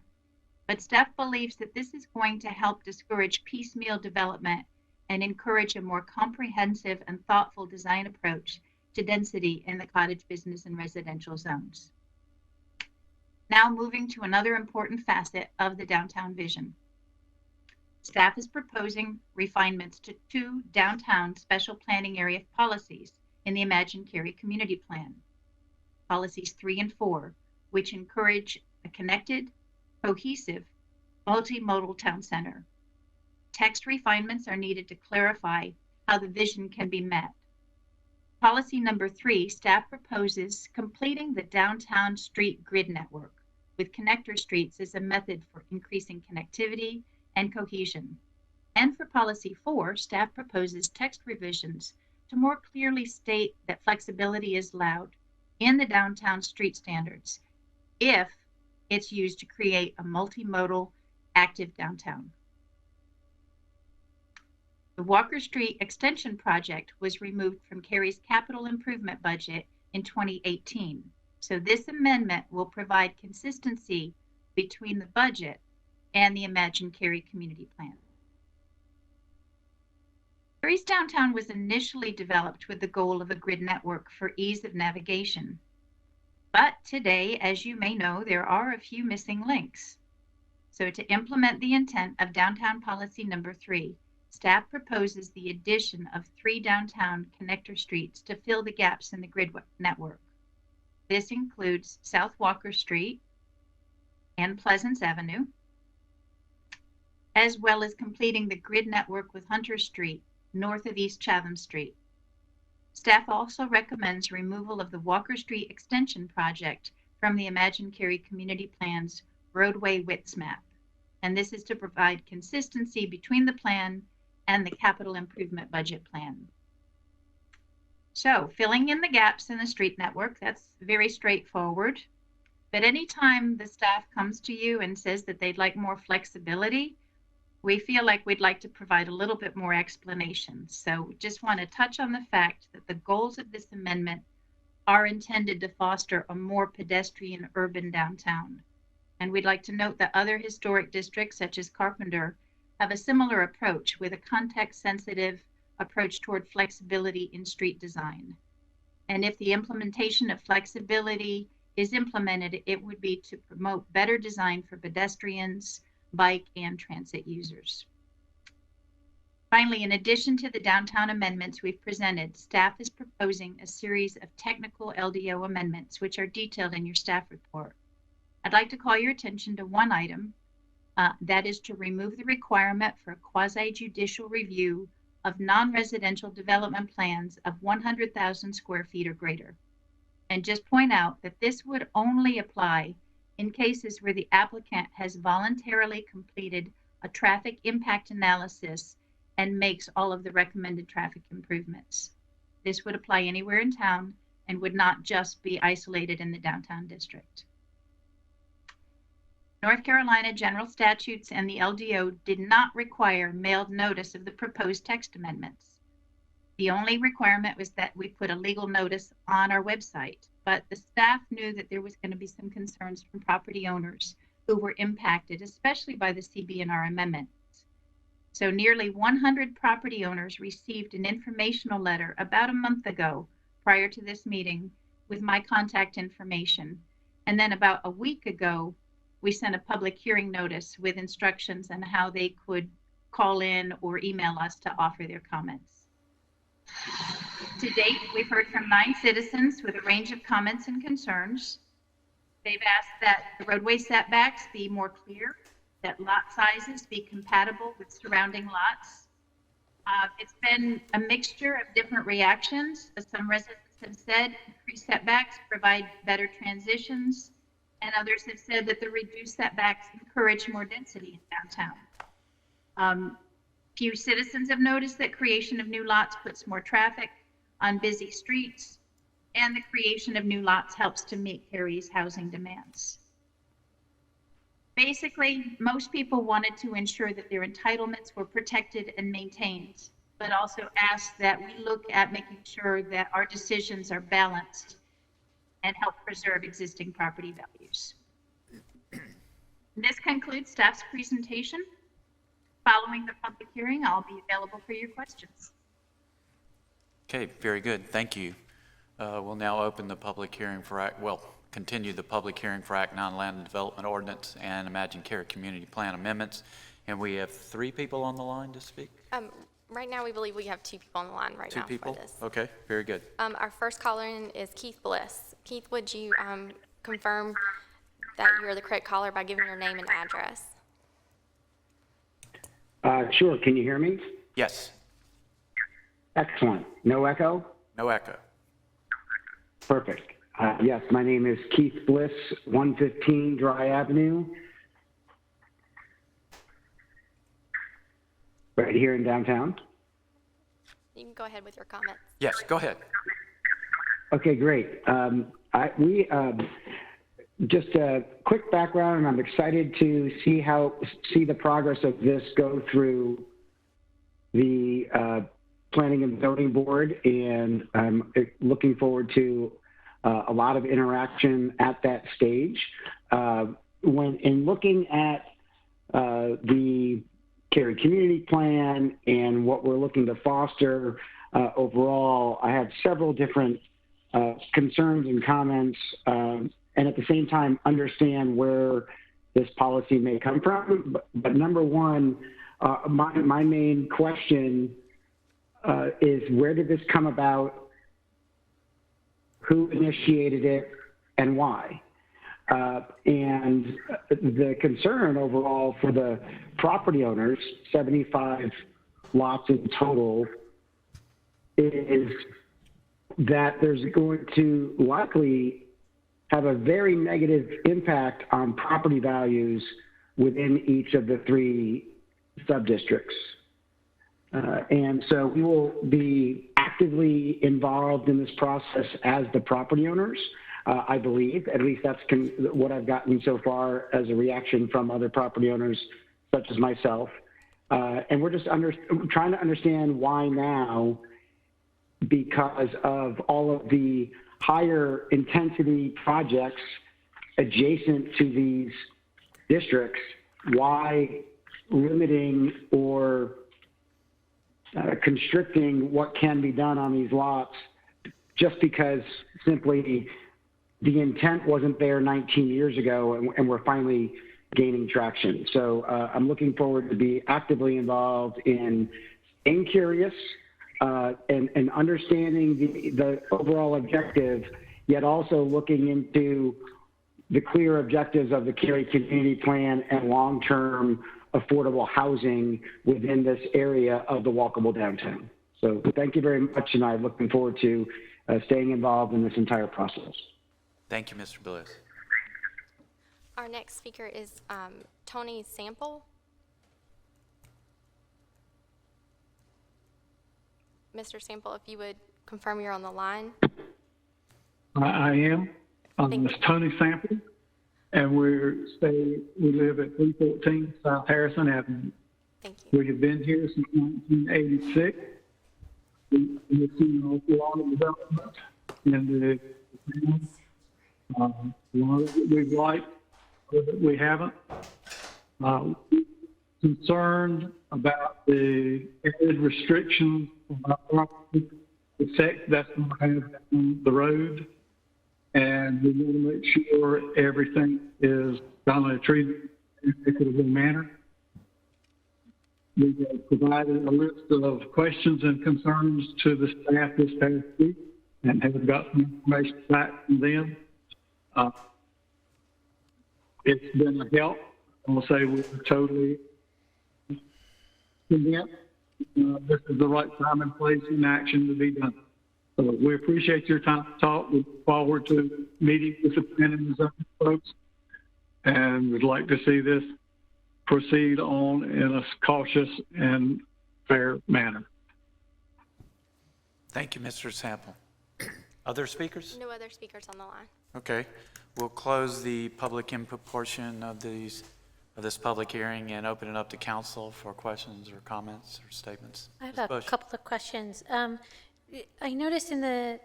Speaker 11: but staff believes that this is going to help discourage piecemeal development and encourage a more comprehensive and thoughtful design approach to density in the cottage business and residential zones. Now moving to another important facet of the downtown vision. Staff is proposing refinements to 2 downtown special planning area policies in the Imagine Cary Community Plan. Policies 3 and 4, which encourage a connected, cohesive, multimodal town center. Text refinements are needed to clarify how the vision can be met. Policy number 3, staff proposes completing the downtown street grid network with connector streets as a method for increasing connectivity and cohesion. And for policy 4, staff proposes text revisions to more clearly state that flexibility is allowed in the downtown street standards if it's used to create a multimodal, active downtown. The Walker Street Extension Project was removed from Cary's capital improvement budget in 2018. So this amendment will provide consistency between the budget and the Imagine Cary Community Plan. Cary's downtown was initially developed with the goal of a grid network for ease of navigation. But today, as you may know, there are a few missing links. So to implement the intent of downtown policy number 3, staff proposes the addition of 3 downtown connector streets to fill the gaps in the grid network. This includes South Walker Street and Pleasance Avenue, as well as completing the grid network with Hunter Street, north of East Chatham Street. Staff also recommends removal of the Walker Street Extension Project from the Imagine Cary Community Plan's roadway widths map. And this is to provide consistency between the plan and the capital improvement budget plan. So filling in the gaps in the street network, that's very straightforward. But anytime the staff comes to you and says that they'd like more flexibility, we feel like we'd like to provide a little bit more explanation. So we just want to touch on the fact that the goals of this amendment are intended to foster a more pedestrian urban downtown. And we'd like to note that other historic districts, such as Carpenter, have a similar approach with a context-sensitive approach toward flexibility in street design. And if the implementation of flexibility is implemented, it would be to promote better design for pedestrians, bike, and transit users. Finally, in addition to the downtown amendments we've presented, staff is proposing a series of technical LDO amendments, which are detailed in your staff report. I'd like to call your attention to one item, that is to remove the requirement for a quasi-judicial review of non-residential development plans of 100,000 square feet or greater. And just point out that this would only apply in cases where the applicant has voluntarily completed a traffic impact analysis and makes all of the recommended traffic improvements. This would apply anywhere in town and would not just be isolated in the downtown district. North Carolina general statutes and the LDO did not require mailed notice of the proposed text amendments. The only requirement was that we put a legal notice on our website, but the staff knew that there was going to be some concerns from property owners who were impacted, especially by the CB&R amendments. So nearly 100 property owners received an informational letter about a month ago prior to this meeting with my contact information. And then about a week ago, we sent a public hearing notice with instructions on how they could call in or email us to offer their comments. To date, we've heard from 9 citizens with a range of comments and concerns. They've asked that the roadway setbacks be more clear, that lot sizes be compatible with surrounding lots. It's been a mixture of different reactions. Some residents have said increased setbacks provide better transitions, and others have said that the reduced setbacks encourage more density in downtown. Few citizens have noticed that creation of new lots puts more traffic on busy streets, and the creation of new lots helps to meet Cary's housing demands. Basically, most people wanted to ensure that their entitlements were protected and maintained, but also asked that we look at making sure that our decisions are balanced and help preserve existing property values. This concludes staff's presentation. Following the public hearing, I'll be available for your questions.
Speaker 1: Okay, very good. Thank you. We'll now open the public hearing for continue the public hearing for Act 9 Land Development Ordinance and Imagine Cary Community Plan Amendments. And we have 3 people on the line to speak?
Speaker 4: Right now, we believe we have 2 people on the line right
Speaker 1: 2
Speaker 4: now
Speaker 1: people?
Speaker 4: for this.
Speaker 1: Okay, very good.
Speaker 4: Our first caller in is Keith Bliss. Keith, would you confirm that you are the correct caller by giving your name and address?
Speaker 12: Sure. Can you hear me?
Speaker 1: Yes,
Speaker 12: Excellent. No echo?
Speaker 1: no echo.
Speaker 12: Perfect. Yes, my name is Keith Bliss, 115 Dry Avenue, right here in downtown.
Speaker 4: You can go ahead with your comments.
Speaker 1: Yes, go ahead.
Speaker 12: Okay, great. Just a quick background, and I'm excited to see the progress of this go through the Planning and Zoning Board, and I'm looking forward to a lot of interaction at that stage. In looking at the Cary Community Plan and what we're looking to foster overall, I have several different concerns and comments, and at the same time understand where this policy may come from. But number one, my main question is, where did this come about? Who initiated it, and why? And the concern overall for the property owners, 75 lots in total, is that there's going to likely have a very negative impact on property values within each of the 3 sub-districts. And so we will be actively involved in this process as the property owners, I believe. At least that's what I've gotten so far as a reaction from other property owners, such as myself. And we're just trying to understand why now, because of all of the higher intensity projects adjacent to these districts, why limiting or constricting what can be done on these lots just because simply the intent wasn't there 19 years ago and we're finally gaining traction. So I'm looking forward to be actively involved in staying curious and understanding the overall objective, yet also looking into the clear objectives of the Cary Community Plan and long-term affordable housing within this area of the walkable downtown. So thank you very much, and I'm looking forward to staying involved in this entire process.
Speaker 1: Thank you, Mr. Bliss.
Speaker 4: Our next speaker is Tony Sample. Mr. Sample, if you would confirm you're on the line.
Speaker 13: I am. It's Tony Sample, and we live at 314 South Harrison Avenue.
Speaker 4: Thank you.
Speaker 13: We have been here since 1986. We've seen an awful lot of development in the town. A lot of it we've liked, but we haven't. Concerned about the added restrictions on our property, the effect that's going to have on the road, and we want to make sure everything is done in a treated in an equitable manner. We have provided a list of questions and concerns to the staff this past week and have got some information back from them. It's been a help. I will say we're totally convinced this is the right time and place in action to be done. So we appreciate your time to talk. We look forward to meeting with the planning and zoning folks, and we'd like to see this proceed on in a cautious and fair manner.
Speaker 1: Thank you, Mr. Sample. Other speakers?
Speaker 4: No other speakers on the line.
Speaker 1: Okay, we'll close the public input portion of this public hearing and open it up to council for questions or comments or statements.
Speaker 3: I have
Speaker 1: Ms.
Speaker 3: a
Speaker 1: Bush?
Speaker 3: couple of questions. I noticed in the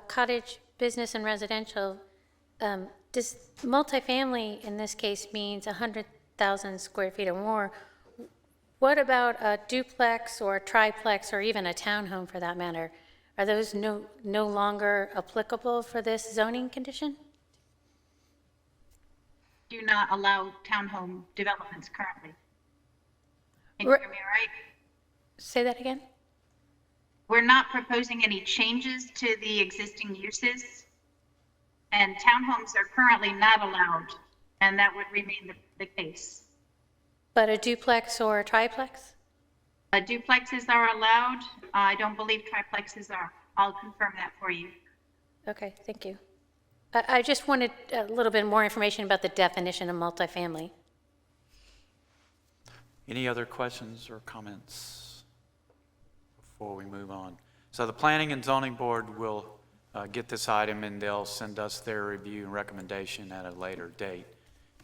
Speaker 3: cottage, business, and residential, does multifamily in this case means 100,000 square feet or more? What about a duplex or a triplex or even a townhome for that matter? Are those no longer applicable for this zoning condition?
Speaker 11: Do not allow townhome developments currently. Can you
Speaker 3: Right.
Speaker 11: hear me all right?
Speaker 3: Say that again?
Speaker 11: We're not proposing any changes to the existing uses, and townhomes are currently not allowed, and that would remain the case.
Speaker 3: But a duplex or a triplex?
Speaker 11: Duplexes are allowed. I don't believe triplexes are. I'll confirm that for you.
Speaker 3: Okay, thank you. I just wanted a little bit more information about the definition of multifamily.
Speaker 1: Any other questions or comments before we move on? So the Planning and Zoning Board will get this item and they'll send us their review and recommendation at a later date.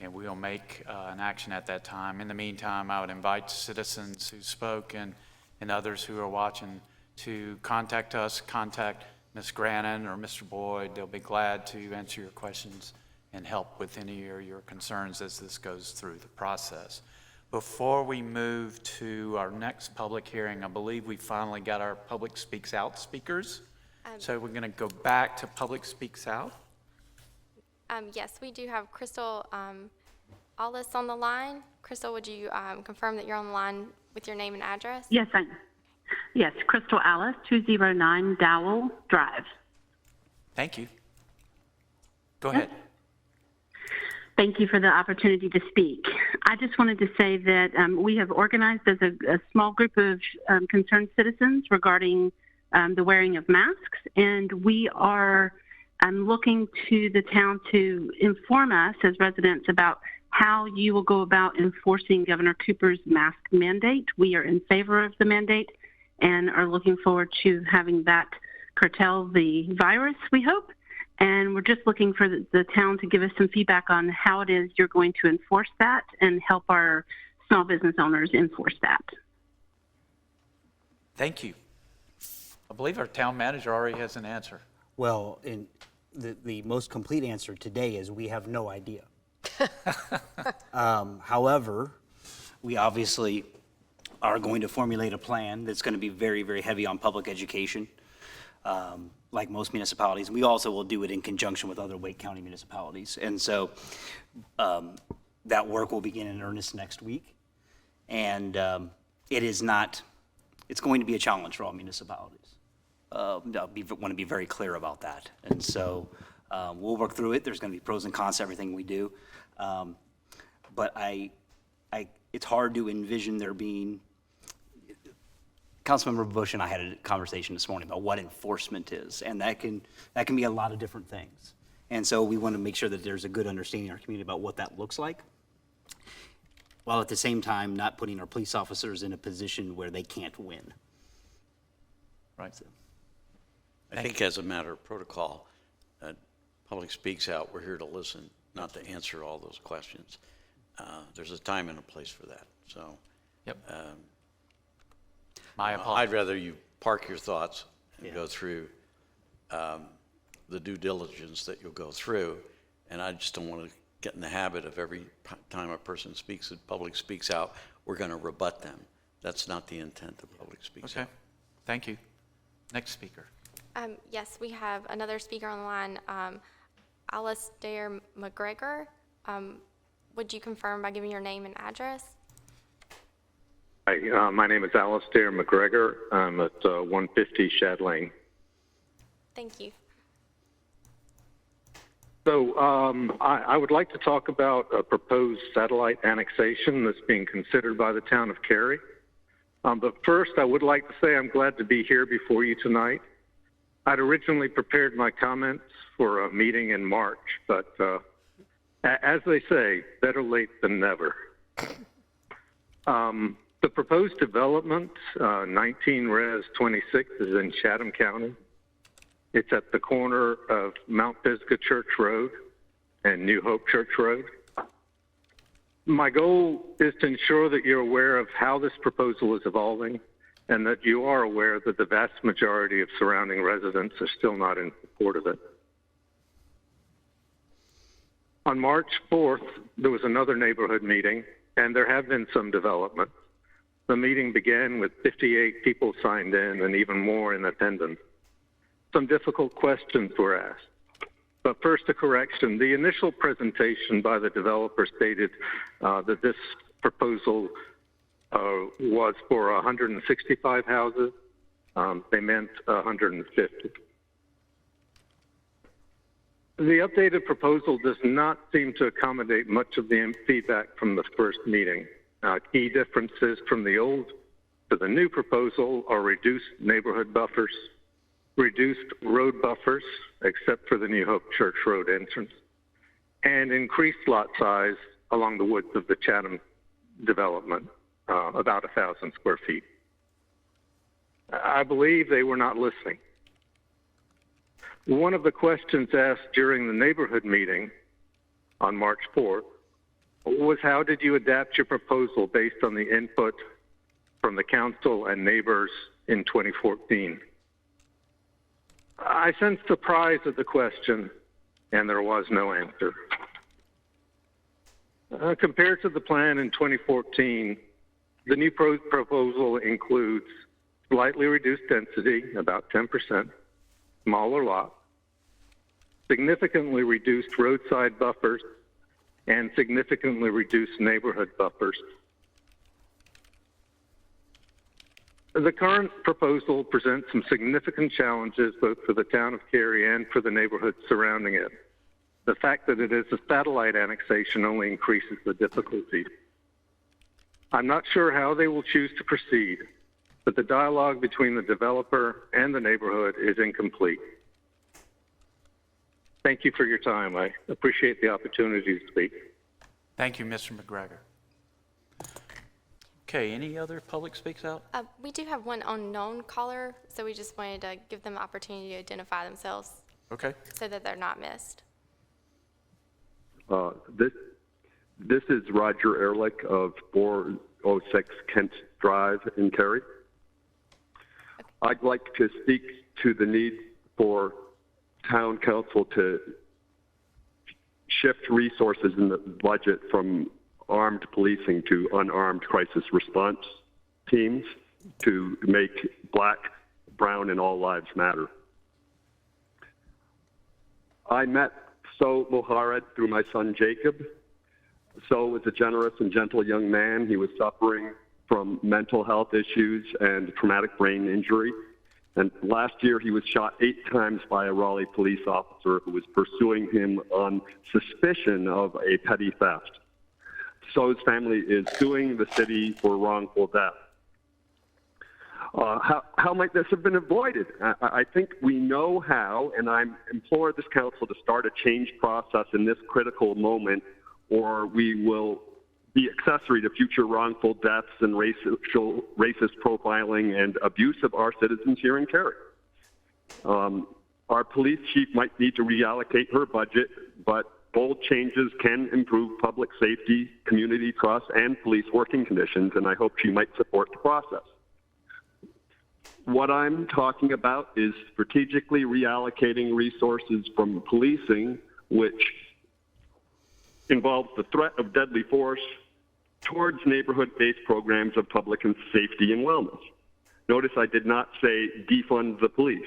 Speaker 1: And we'll make an action at that time. In the meantime, I would invite citizens who spoke and others who are watching to contact us, contact Ms. Grannon or Mr. Boyd. They'll be glad to answer your questions and help with any of your concerns as this goes through the process. Before we move to our next public hearing, I believe we finally got our Public Speaks Out speakers. So we're going to go back to Public Speaks Out.
Speaker 4: Yes, we do have Crystal Allis on the line. Crystal, would you confirm that you're on the line with your name and address?
Speaker 14: Yes, Crystal Alice, 209 Dowell Drive.
Speaker 1: Thank you. Go ahead.
Speaker 14: Thank you for the opportunity to speak. I just wanted to say that we have organized as a small group of concerned citizens regarding the wearing of masks, and we are looking to the town to inform us as residents about how you will go about enforcing Governor Cooper's mask mandate. We are in favor of the mandate and are looking forward to having that curtail the virus, we hope. And we're just looking for the town to give us some feedback on how it is you're going to enforce that and help our small business owners enforce that.
Speaker 1: Thank you. I believe our town manager already has an answer.
Speaker 8: Well, the most complete answer today is we have no idea. However, we obviously are going to formulate a plan that's going to be very, very heavy on public education, like most municipalities. We also will do it in conjunction with other Wake County municipalities. And so that work will begin in earnest next week. And it's going to be a challenge for all municipalities. I want to be very clear about that. And so we'll work through it. There's going to be pros and cons to everything we do. But it's hard to envision there being, Councilmember Bush and I had a conversation this morning about what enforcement is, and that can be a lot of different things. And so we want to make sure that there's a good understanding in our community about what that looks like, while at the same time not putting our police officers in a position where they can't win.
Speaker 1: Right.
Speaker 8: So.
Speaker 15: I think as a matter of protocol, Public Speaks Out, we're here to listen, not to answer all those questions. There's a time and a place for that. So,
Speaker 1: Yep. My apologies.
Speaker 15: I'd rather you park your thoughts and go through the due diligence that you'll go through. And I just don't want to get in the habit of every time a person speaks, Public Speaks Out, we're going to rebut them. That's not the intent of Public Speaks Out.
Speaker 1: Okay. Thank you. Next speaker.
Speaker 4: Yes, we have another speaker on the line, Alistair McGregor. Would you confirm by giving your name and address?
Speaker 16: Hi, my name is Alistair McGregor. I'm at 150 Shad Lane.
Speaker 4: Thank you.
Speaker 16: So I would like to talk about a proposed satellite annexation that's being considered by the town of Cary. But first, I would like to say I'm glad to be here before you tonight. I'd originally prepared my comments for a meeting in March, but as they say, better late than never. The proposed development, 19 Res 26, is in Chatham County. It's at the corner of Mount Pisgah Church Road and New Hope Church Road. My goal is to ensure that you're aware of how this proposal is evolving and that you are aware that the vast majority of surrounding residents are still not in support of it. On March 4th, there was another neighborhood meeting, and there have been some developments. The meeting began with 58 people signed in and even more in attendance. Some difficult questions were asked. But first, a correction. The initial presentation by the developer stated that this proposal was for 165 houses. They meant 150. The updated proposal does not seem to accommodate much of the feedback from the first meeting. Key differences from the old to the new proposal are reduced neighborhood buffers, reduced road buffers, except for the New Hope Church Road entrance, and increased lot size along the width of the Chatham development, about 1,000 square feet. I believe they were not listening. One of the questions asked during the neighborhood meeting on March 4th was, how did you adapt your proposal based on the input from the council and neighbors in 2014? I sensed surprise at the question, and there was no answer. Compared to the plan in 2014, the new proposal includes slightly reduced density, about 10%, smaller lots, significantly reduced roadside buffers, and significantly reduced neighborhood buffers. The current proposal presents some significant challenges both for the town of Cary and for the neighborhoods surrounding it. The fact that it is a satellite annexation only increases the difficulty. I'm not sure how they will choose to proceed, but the dialogue between the developer and the neighborhood is incomplete. Thank you for your time. I appreciate the opportunity to speak.
Speaker 1: Thank you, Mr. McGregor. Okay, any other public speaks out?
Speaker 4: We do have one unknown caller, so we just wanted to give them an opportunity to identify themselves
Speaker 1: Okay.
Speaker 4: so that they're not missed.
Speaker 17: This is Roger Ehrlich of 406 Kent Drive in Cary. I'd like to speak to the need for town council to shift resources in the budget from armed policing to unarmed crisis response teams to make Black, brown, and all lives matter. I met So Moharad through my son Jacob. So was a generous and gentle young man. He was suffering from mental health issues and traumatic brain injury. And last year he was shot 8 times by a Raleigh police officer who was pursuing him on suspicion of a petty theft. So's family is suing the city for wrongful death. How might this have been avoided? I think we know how, and I implore this council to start a change process in this critical moment, or we will be accessory to future wrongful deaths and racist profiling and abuse of our citizens here in Cary. Our police chief might need to reallocate her budget, but bold changes can improve public safety, community trust, and police working conditions, and I hope she might support the process. What I'm talking about is strategically reallocating resources from policing, which involves the threat of deadly force, towards neighborhood-based programs of public safety and wellness. Notice I did not say defund the police,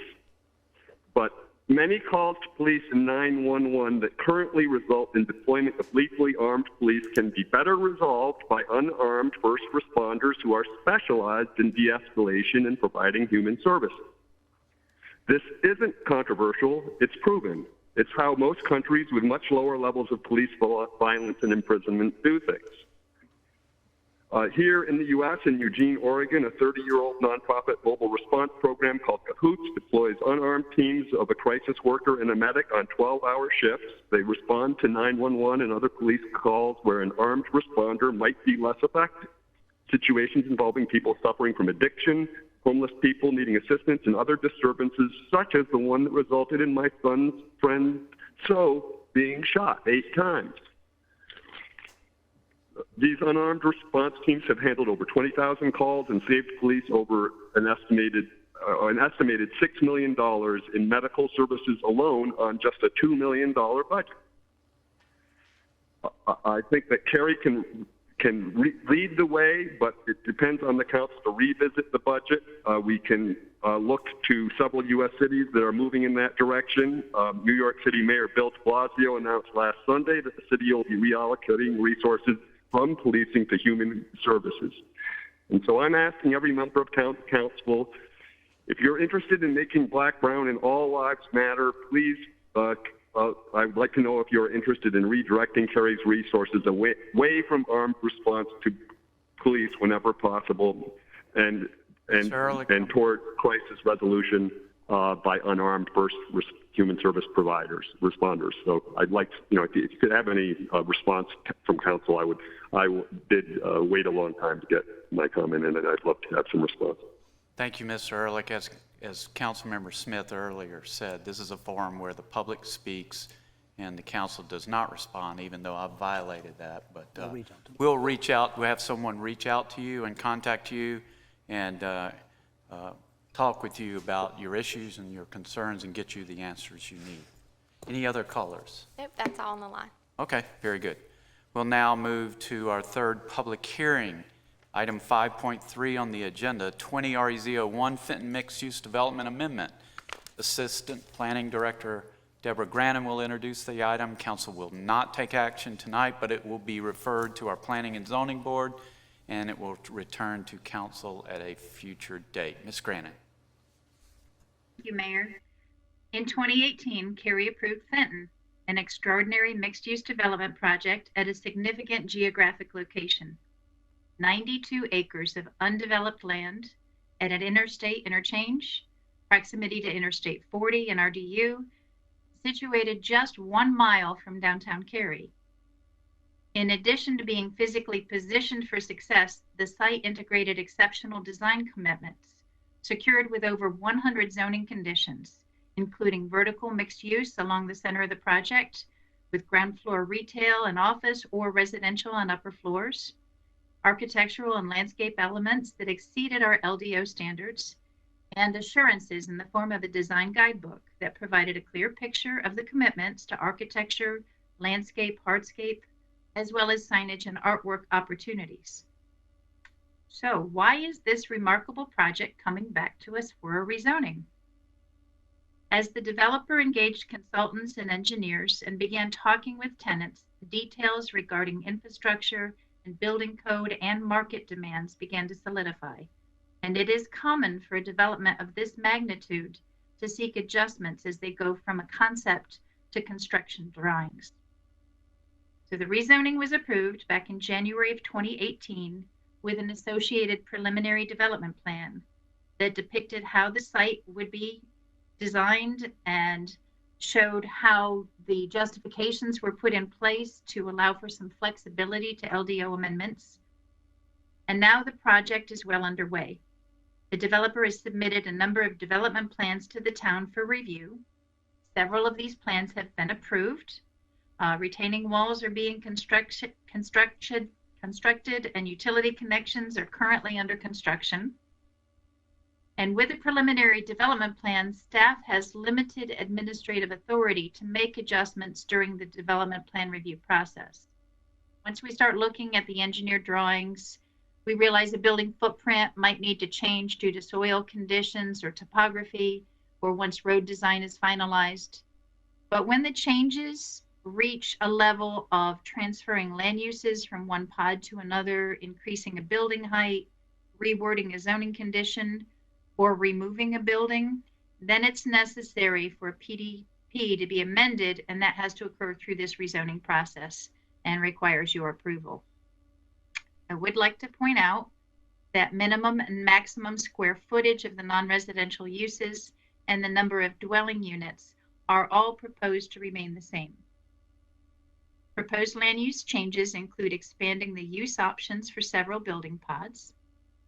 Speaker 17: but many calls to police in 911 that currently result in deployment of lethally armed police can be better resolved by unarmed first responders who are specialized in de-escalation and providing human services. This isn't controversial, it's proven. It's how most countries with much lower levels of police violence and imprisonment do things. Here in the U.S., in Eugene, Oregon, a 30-year-old nonprofit mobile response program called Cahoots deploys unarmed teams of a crisis worker and a medic on 12-hour shifts. They respond to 911 and other police calls where an armed responder might be less effective. situations involving people suffering from addiction, homeless people needing assistance, and other disturbances, such as the one that resulted in my son's friend So being shot 8 times. These unarmed response teams have handled over 20,000 calls and saved police over an estimated $6 million in medical services alone on just a $2 million budget. I think that Cary can lead the way, but it depends on the council to revisit the budget. We can look to several U.S. cities that are moving in that direction. New York City Mayor Bill de Blasio announced last Sunday that the city will be reallocating resources from policing to human services. And so I'm asking every member of council, if you're interested in making Black, Brown, and all lives matter, please, I would like to know if you're interested in redirecting Cary's resources away from armed response to police whenever possible, and toward crisis resolution by unarmed first human service responders. So I'd like to, if you could have any response from council, I did wait a long time to get my comment in, and I'd love to have some response.
Speaker 1: Thank you, Mr. Ehrlich. As Councilmember Smith earlier said, this is a forum where the public speaks and the council does not respond, even though I've violated that. But we'll reach out. We'll have someone reach out to you and contact you and talk with you about your issues and your concerns and get you the answers you need. Any other callers?
Speaker 4: Nope, that's all on the line.
Speaker 1: Okay, very good. We'll now move to our third public hearing. Item 5.3 on the agenda, 20 REZ01 Fenton Mixed Use Development Amendment. Assistant Planning Director Deborah Grannon will introduce the item. Council will not take action tonight, but it will be referred to our Planning and Zoning Board, and it will return to council at a future date. Ms. Grannon.
Speaker 11: Thank you, Mayor. In 2018, Cary approved Fenton, an extraordinary mixed-use development project at a significant geographic location. 92 acres of undeveloped land at an interstate interchange, proximity to Interstate 40 and RDU, situated just 1 mile from downtown Cary. In addition to being physically positioned for success, the site integrated exceptional design commitments, secured with over 100 zoning conditions, including vertical mixed use along the center of the project, with ground floor retail and office or residential on upper floors, architectural and landscape elements that exceeded our LDO standards, and assurances in the form of a design guidebook that provided a clear picture of the commitments to architecture, landscape, hardscape, as well as signage and artwork opportunities. So why is this remarkable project coming back to us for a rezoning? As the developer engaged consultants and engineers and began talking with tenants, the details regarding infrastructure and building code and market demands began to solidify. And it is common for a development of this magnitude to seek adjustments as they go from a concept to construction drawings. So the rezoning was approved back in January of 2018 with an associated preliminary development plan that depicted how the site would be designed and showed how the justifications were put in place to allow for some flexibility to LDO amendments. And now the project is well underway. The developer has submitted a number of development plans to the town for review. Several of these plans have been approved. Retaining walls are being constructed and utility connections are currently under construction. And with a preliminary development plan, staff has limited administrative authority to make adjustments during the development plan review process. Once we start looking at the engineered drawings, we realize a building footprint might need to change due to soil conditions or topography, or once road design is finalized. But when the changes reach a level of transferring land uses from one pod to another, increasing a building height, rewording a zoning condition, or removing a building, then it's necessary for a PDP to be amended, and that has to occur through this rezoning process and requires your approval. I would like to point out that minimum and maximum square footage of the non-residential uses and the number of dwelling units are all proposed to remain the same. Proposed land use changes include expanding the use options for several building pods,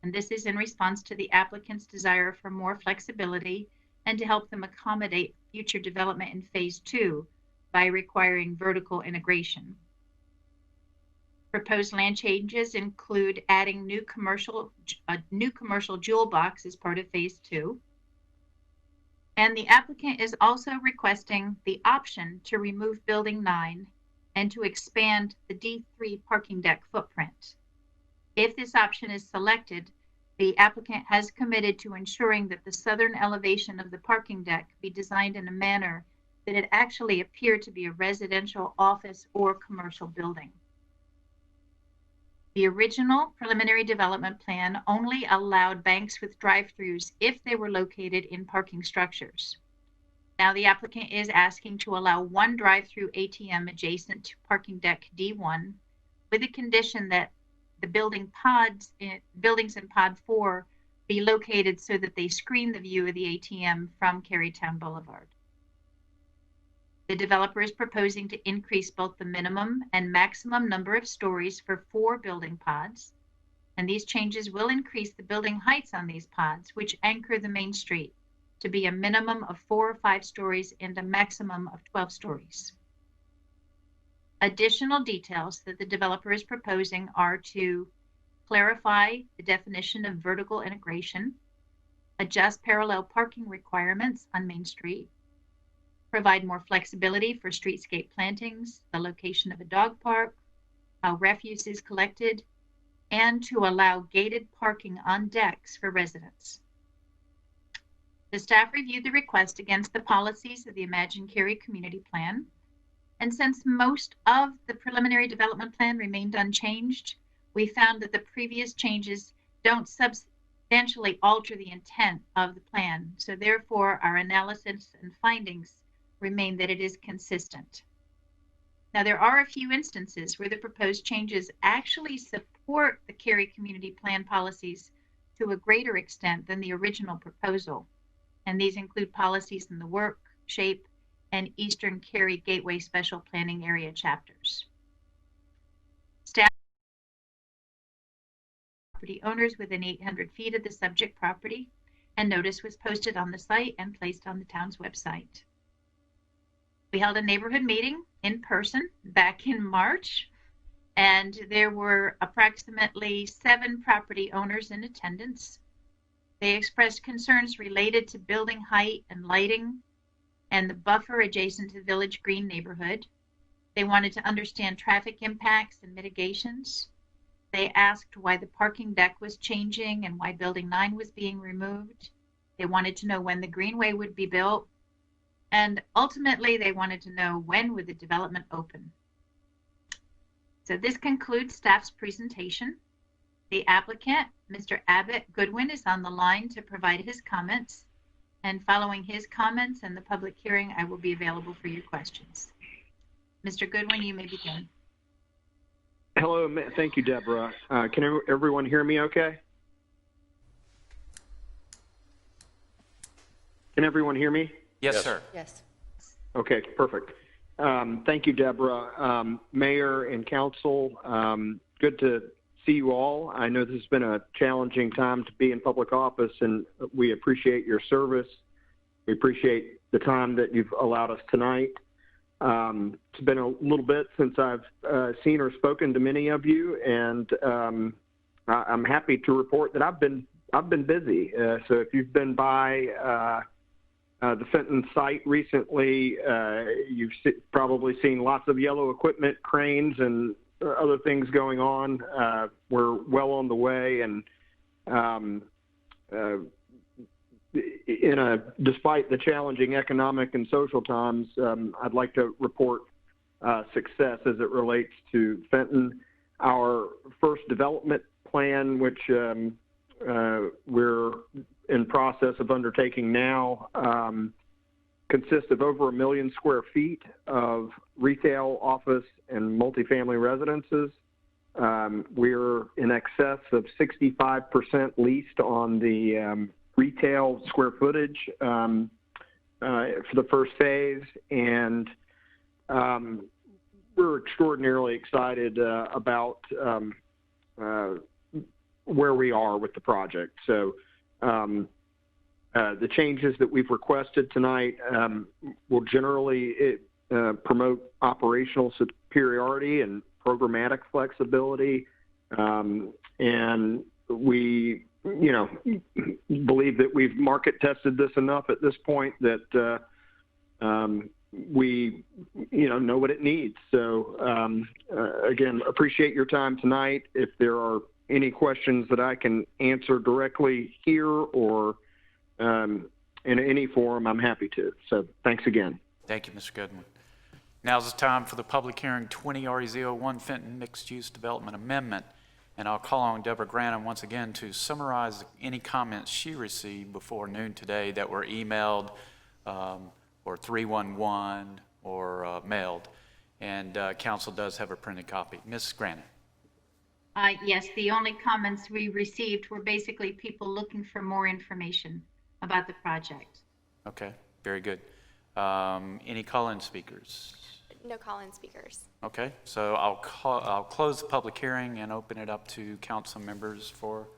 Speaker 11: and this is in response to the applicant's desire for more flexibility and to help them accommodate future development in Phase 2 by requiring vertical integration. Proposed land changes include adding a new commercial jewel box as part of Phase 2. And the applicant is also requesting the option to remove Building 9 and to expand the D3 parking deck footprint. If this option is selected, the applicant has committed to ensuring that the southern elevation of the parking deck be designed in a manner that it actually appear to be a residential, office, or commercial building. The original preliminary development plan only allowed banks with drive-throughs if they were located in parking structures. Now the applicant is asking to allow one drive-through ATM adjacent to parking deck D1 with a condition that the buildings in Pod 4 be located so that they screen the view of the ATM from Carytown Boulevard. The developer is proposing to increase both the minimum and maximum number of stories for 4 building pods, and these changes will increase the building heights on these pods, which anchor the main street, to be a minimum of 4 or 5 stories and a maximum of 12 stories. Additional details that the developer is proposing are to clarify the definition of vertical integration, adjust parallel parking requirements on Main Street, provide more flexibility for streetscape plantings, the location of a dog park, how refuse is collected, and to allow gated parking on decks for residents. The staff reviewed the request against the policies of the Imagine Cary Community Plan, and since most of the preliminary development plan remained unchanged, we found that the previous changes don't substantially alter the intent of the plan. So therefore, our analysis and findings remain that it is consistent. Now, there are a few instances where the proposed changes actually support the Cary Community Plan policies to a greater extent than the original proposal. And these include policies in the Work, Shape, and Eastern Cary Gateway Special Planning Area chapters. Staff property owners within 800 feet of the subject property, and notice was posted on the site and placed on the town's website. We held a neighborhood meeting in person back in March, and there were approximately 7 property owners in attendance. They expressed concerns related to building height and lighting and the buffer adjacent to Village Green neighborhood. They wanted to understand traffic impacts and mitigations. They asked why the parking deck was changing and why Building 9 was being removed. They wanted to know when the greenway would be built. And ultimately, they wanted to know when would the development open. So this concludes staff's presentation. The applicant, Mr. Abbott Goodwin, is on the line to provide his comments. And following his comments and the public hearing, I will be available for your questions. Mr. Goodwin, you may begin.
Speaker 18: Hello, thank you, Deborah. Can everyone hear me okay? Can everyone hear me?
Speaker 1: Yes, sir.
Speaker 4: Yes.
Speaker 18: Okay, perfect. Thank you, Deborah. Mayor and council, good to see you all. I know this has been a challenging time to be in public office, and we appreciate your service. We appreciate the time that you've allowed us tonight. It's been a little bit since I've seen or spoken to many of you, and I'm happy to report that I've been busy. So if you've been by the Fenton site recently, you've probably seen lots of yellow equipment, cranes, and other things going on. We're well on the way, and despite the challenging economic and social times, I'd like to report success as it relates to Fenton. Our first development plan, which we're in process of undertaking now, consists of over 1 million square feet of retail, office, and multifamily residences. We're in excess of 65% leased on the retail square footage for the first phase, and we're extraordinarily excited about where we are with the project. So the changes that we've requested tonight will generally promote operational superiority and programmatic flexibility. And we, believe that we've market tested this enough at this point that we, know what it needs. So again, appreciate your time tonight. If there are any questions that I can answer directly here or in any forum, I'm happy to. So thanks again.
Speaker 1: Thank you, Mr. Goodwin. Now's the time for the public hearing 20 RZ01 Fenton Mixed Use Development Amendment. And I'll call on Deborah Granum once again to summarize any comments she received before noon today that were emailed or 311 or mailed. And council does have a printed copy. Ms. Granum.
Speaker 11: Yes, the only comments we received were basically people looking for more information about the project.
Speaker 1: Okay, very good. Any call-in speakers?
Speaker 4: No call-in speakers.
Speaker 1: Okay, so I'll close the public hearing and open it up to council members for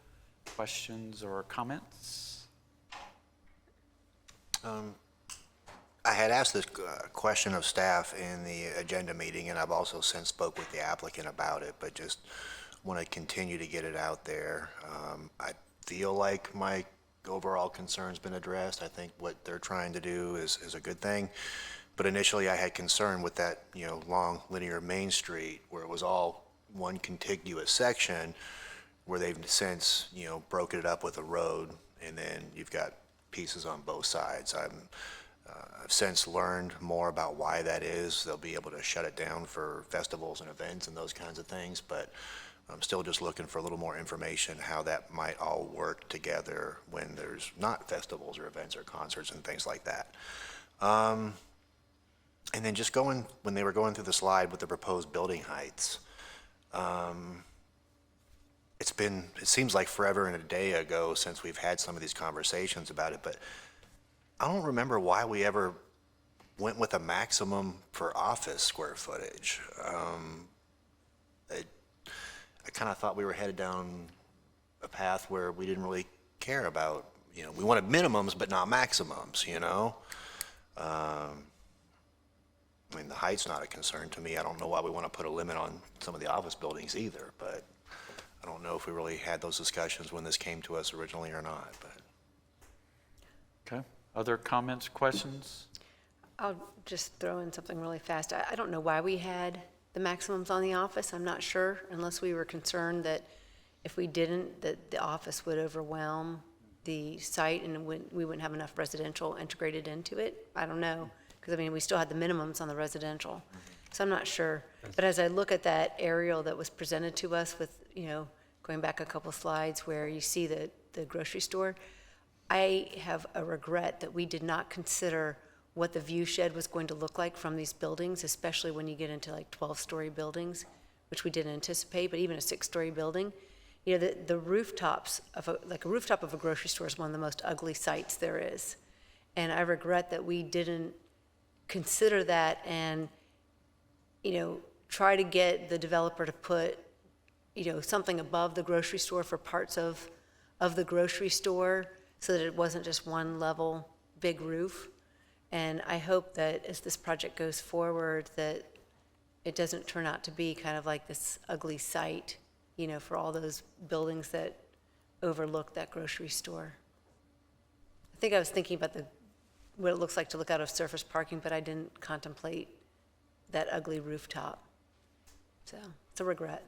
Speaker 1: questions or comments.
Speaker 9: I had asked this question of staff in the agenda meeting, and I've also since spoke with the applicant about it, but just want to continue to get it out there. I feel like my overall concern's been addressed. I think what they're trying to do is a good thing. But initially I had concern with that, long linear Main Street where it was all one contiguous section where they've since, broken it up with a road and then you've got pieces on both sides. I've since learned more about why that is. They'll be able to shut it down for festivals and events and those kinds of things, but I'm still just looking for a little more information how that might all work together when there's not festivals or events or concerts and things like that. And then just when they were going through the slide with the proposed building heights, it seems like forever and a day ago since we've had some of these conversations about it, but I don't remember why we ever went with a maximum for office square footage. I kind of thought we were headed down a path where we didn't really care about, we wanted minimums but not maximums, I mean, the height's not a concern to me. I don't know why we want to put a limit on some of the office buildings either, but I don't know if we really had those discussions when this came to us originally or not. But
Speaker 1: Okay, other comments, questions?
Speaker 2: I'll just throw in something really fast. I don't know why we had the maximums on the office. I'm not sure, unless we were concerned that if we didn't, that the office would overwhelm the site and we wouldn't have enough residential integrated into it. I don't know. Because, we still had the minimums on the residential. So I'm not sure. But as I look at that aerial that was presented to us with, going back a couple slides where you see the grocery store, I have a regret that we did not consider what the view shed was going to look like from these buildings, especially when you get into like 12-story buildings, which we didn't anticipate, but even a 6-story building. The rooftops of a rooftop of a grocery store is one of the most ugly sights there is. And I regret that we didn't consider that and, try to get the developer to put, something above the grocery store for parts of the grocery store so that it wasn't just one level big roof. And I hope that as this project goes forward that it doesn't turn out to be kind of like this ugly site, for all those buildings that overlook that grocery store. I think I was thinking about what it looks like to look out of surface parking, but I didn't contemplate that ugly rooftop. So it's a regret.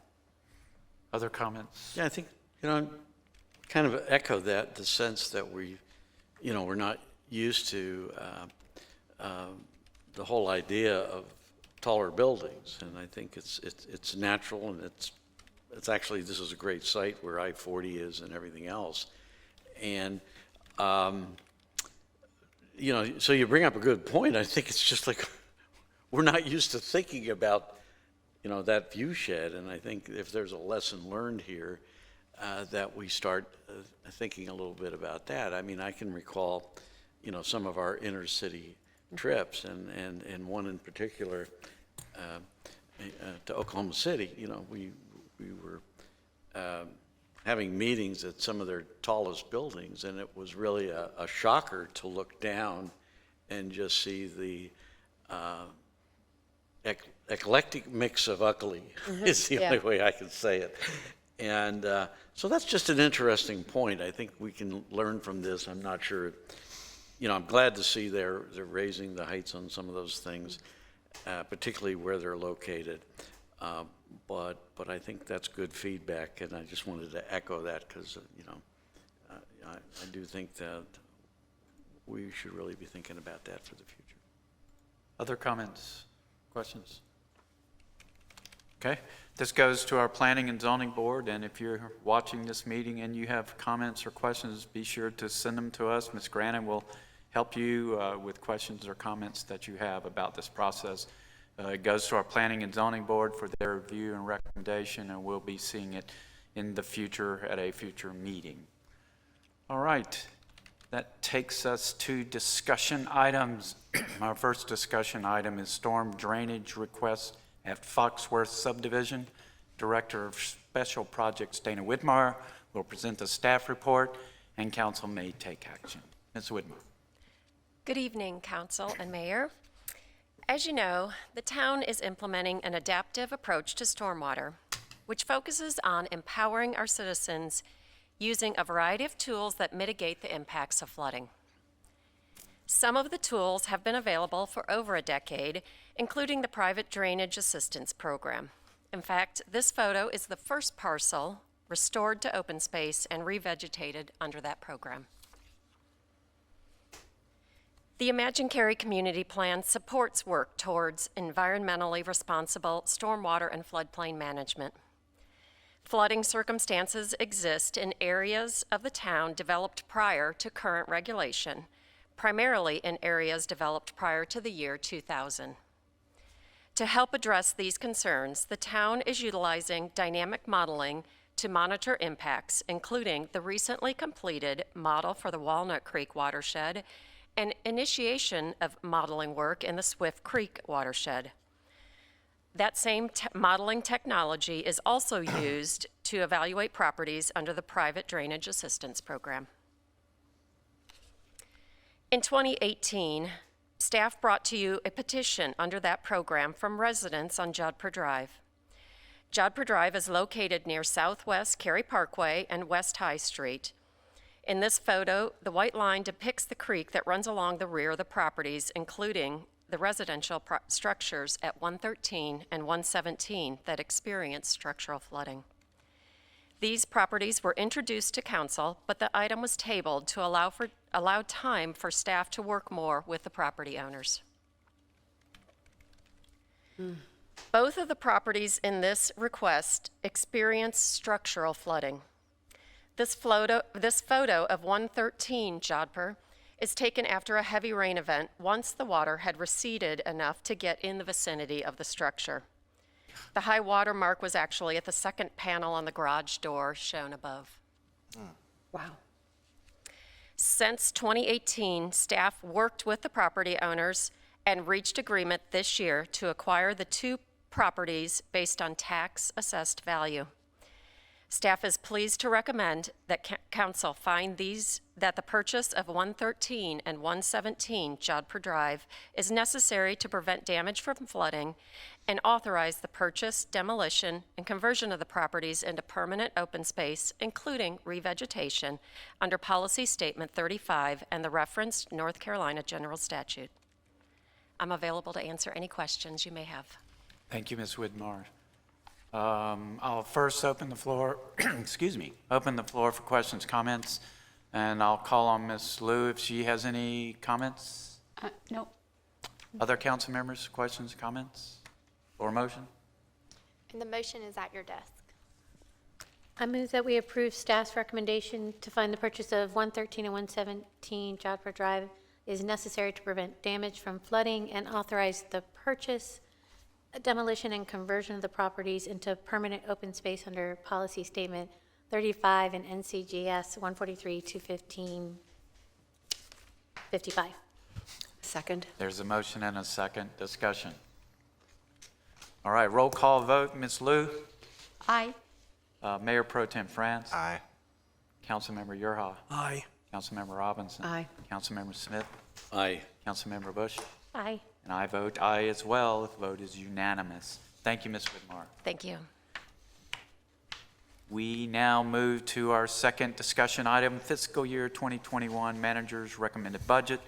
Speaker 1: Other comments?
Speaker 15: Yeah, I think, kind of echo that, the sense that we're not used to the whole idea of taller buildings. And I think it's natural and it's actually, this is a great site where I-40 is and everything else. And, so you bring up a good point. I think it's just like we're not used to thinking about, that view shed. And I think if there's a lesson learned here, that we start thinking a little bit about that. I can recall, some of our inner city trips and one in particular, to Oklahoma City, you know, we were having meetings at some of their tallest buildings, and it was really a shocker to look down and just see the eclectic mix of ugly is the only way I can say it. And so that's just an interesting point. I think we can learn from this. I'm not sure, you know, I'm glad to see they're raising the heights on some of those things, particularly where they're located. But I think that's good feedback, and I just wanted to echo that because, you know, I do think that we should really be thinking about that for the future.
Speaker 1: Other comments, questions? Okay, this goes to our Planning and Zoning Board, and if you're watching this meeting and you have comments or questions, be sure to send them to us. Ms. Grannon will help you with questions or comments that you have about this process. It goes to our Planning and Zoning Board for their review and recommendation, and we'll be seeing it in the future at a future meeting. All right, that takes us to discussion items. Our first discussion item is storm drainage request at Foxworth Subdivision. Director of Special Projects Dana Whitmire will present the staff report, and council may take action. Ms. Whitmire.
Speaker 19: Good evening, Council and Mayor. As you know, the town is implementing an adaptive approach to stormwater, which focuses on empowering our citizens using a variety of tools that mitigate the impacts of flooding. Some of the tools have been available for over a decade, including the Private Drainage Assistance Program. In fact, this photo is the first parcel restored to open space and revegetated under that program. The Imagine Cary Community Plan supports work towards environmentally responsible stormwater and floodplain management. Flooding circumstances exist in areas of the town developed prior to current regulation, primarily in areas developed prior to the year 2000. To help address these concerns, the town is utilizing dynamic modeling to monitor impacts, including the recently completed model for the Walnut Creek watershed and initiation of modeling work in the Swift Creek watershed. That same modeling technology is also used to evaluate properties under the Private Drainage Assistance Program. In 2018, staff brought to you a petition under that program from residents on Jodhpur Drive. Jodhpur Drive is located near Southwest Cary Parkway and West High Street. In this photo, the white line depicts the creek that runs along the rear of the properties, including the residential structures at 113 and 117 that experience structural flooding. These properties were introduced to council, but the item was tabled to allow time for staff to work more with the property owners. Both of the properties in this request experience structural flooding. This photo of 113 Jodhpur is taken after a heavy rain event once the water had receded enough to get in the vicinity of the structure. The high water mark was actually at the second panel on the garage door shown above.
Speaker 2: Wow.
Speaker 19: Since 2018, staff worked with the property owners and reached agreement this year to acquire the two properties based on tax assessed value. Staff is pleased to recommend that council find that the purchase of 113 and 117 Jodhpur Drive is necessary to prevent damage from flooding and authorize the purchase, demolition, and conversion of the properties into permanent open space, including revegetation, under Policy Statement 35 and the referenced North Carolina General Statute. I'm available to answer any questions you may have.
Speaker 1: Thank you, Ms. Whitmire. I'll first open the floor, open the floor for questions, comments, and I'll call on Ms. Liu if she has any comments.
Speaker 20: No.
Speaker 1: Other council members, questions, comments, or motion?
Speaker 4: And the motion is at your desk.
Speaker 3: I move that we approve staff's recommendation to find the purchase of 113 and 117 Jodhpur Drive is necessary to prevent damage from flooding and authorize the purchase, demolition, and conversion of the properties into permanent open space under Policy Statement 35 and NCGS 143-215-55.
Speaker 2: Second.
Speaker 1: There's a motion and a second. Discussion. All right, roll call vote. Ms. Lou?
Speaker 4: Aye.
Speaker 1: Mayor Pro Tem France?
Speaker 9: Aye.
Speaker 1: Councilmember Yerha?
Speaker 20: Aye.
Speaker 1: Councilmember Robinson?
Speaker 2: Aye.
Speaker 1: Councilmember Smith?
Speaker 15: Aye.
Speaker 1: Councilmember Bush?
Speaker 19: Aye.
Speaker 1: And I vote aye as well. The vote is unanimous. Thank you, Ms. Whitmore.
Speaker 19: Thank you.
Speaker 1: We now move to our second discussion item, fiscal year 2021 manager's recommended budget.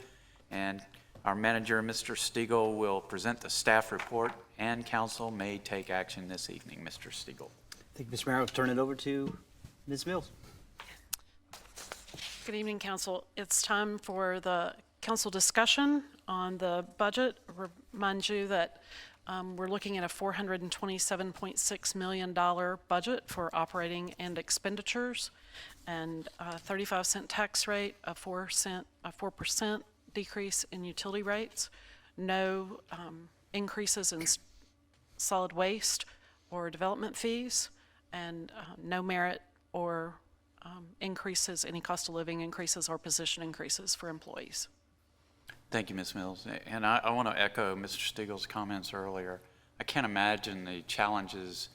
Speaker 1: And our manager, Mr. Stiegel, will present the staff report, and council may take action this evening. Mr. Stiegel.
Speaker 8: Thank you, Mr. Mayor. I'll turn it over to Ms. Mills.
Speaker 7: Good evening, council. It's time for the council discussion on the budget. Remind you that we're looking at a $427.6 million budget for operating and expenditures, and a 35-cent tax rate, a 4% decrease in utility rates, no increases in solid waste or development fees, and no merit or increases, any cost of living increases or position increases for employees.
Speaker 1: Thank you, Ms. Mills. And I want to echo Mr. Stiegel's comments earlier. I can't imagine the challenges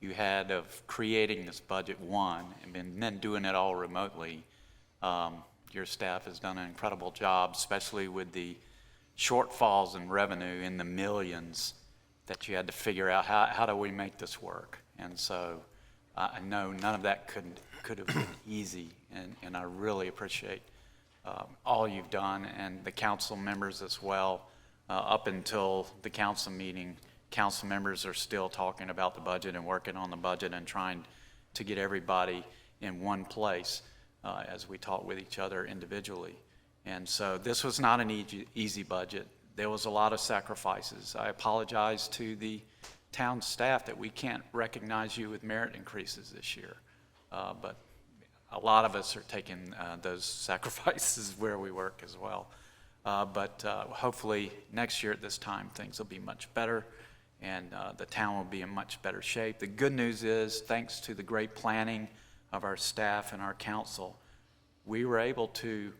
Speaker 1: you had of creating this budget, one, and then doing it all remotely. Your staff has done an incredible job, especially with the shortfalls in revenue in the millions that you had to figure out how do we make this work. And so I know none of that could have been easy, and I really appreciate all you've done, and the council members as well. Up until the council meeting, council members are still talking about the budget and working on the budget and trying to get everybody in one place as we talk with each other individually. And so this was not an easy budget. There was a lot of sacrifices. I apologize to the town staff that we can't recognize you with merit increases this year, but a lot of us are taking those sacrifices where we work as well. But hopefully next year at this time, things will be much better, and the town will be in much better shape. The good news is, thanks to the great planning of our staff and our council, we were able to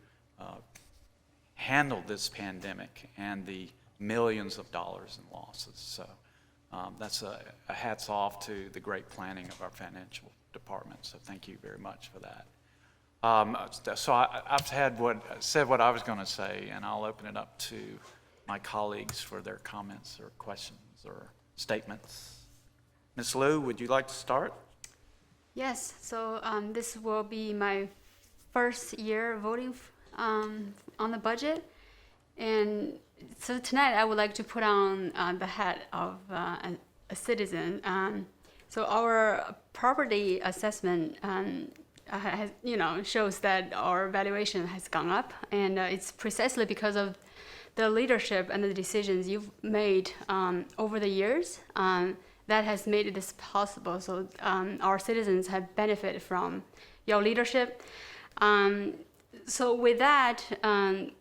Speaker 1: handle this pandemic and the millions of dollars in losses. So that's a hats off to the great planning of our financial department. So thank you very much for that. So I've said what I was going to say, and I'll open it up to my colleagues for their comments or questions or statements. Ms. Liu, would you like to start?
Speaker 21: Yes, so this will be my first year voting on the budget. And so tonight I would like to put on the hat of a citizen. So our property assessment has, shows that our valuation has gone up, and it's precisely because of the leadership and the decisions you've made over the years that has made this possible. So our citizens have benefited from your leadership. So with that,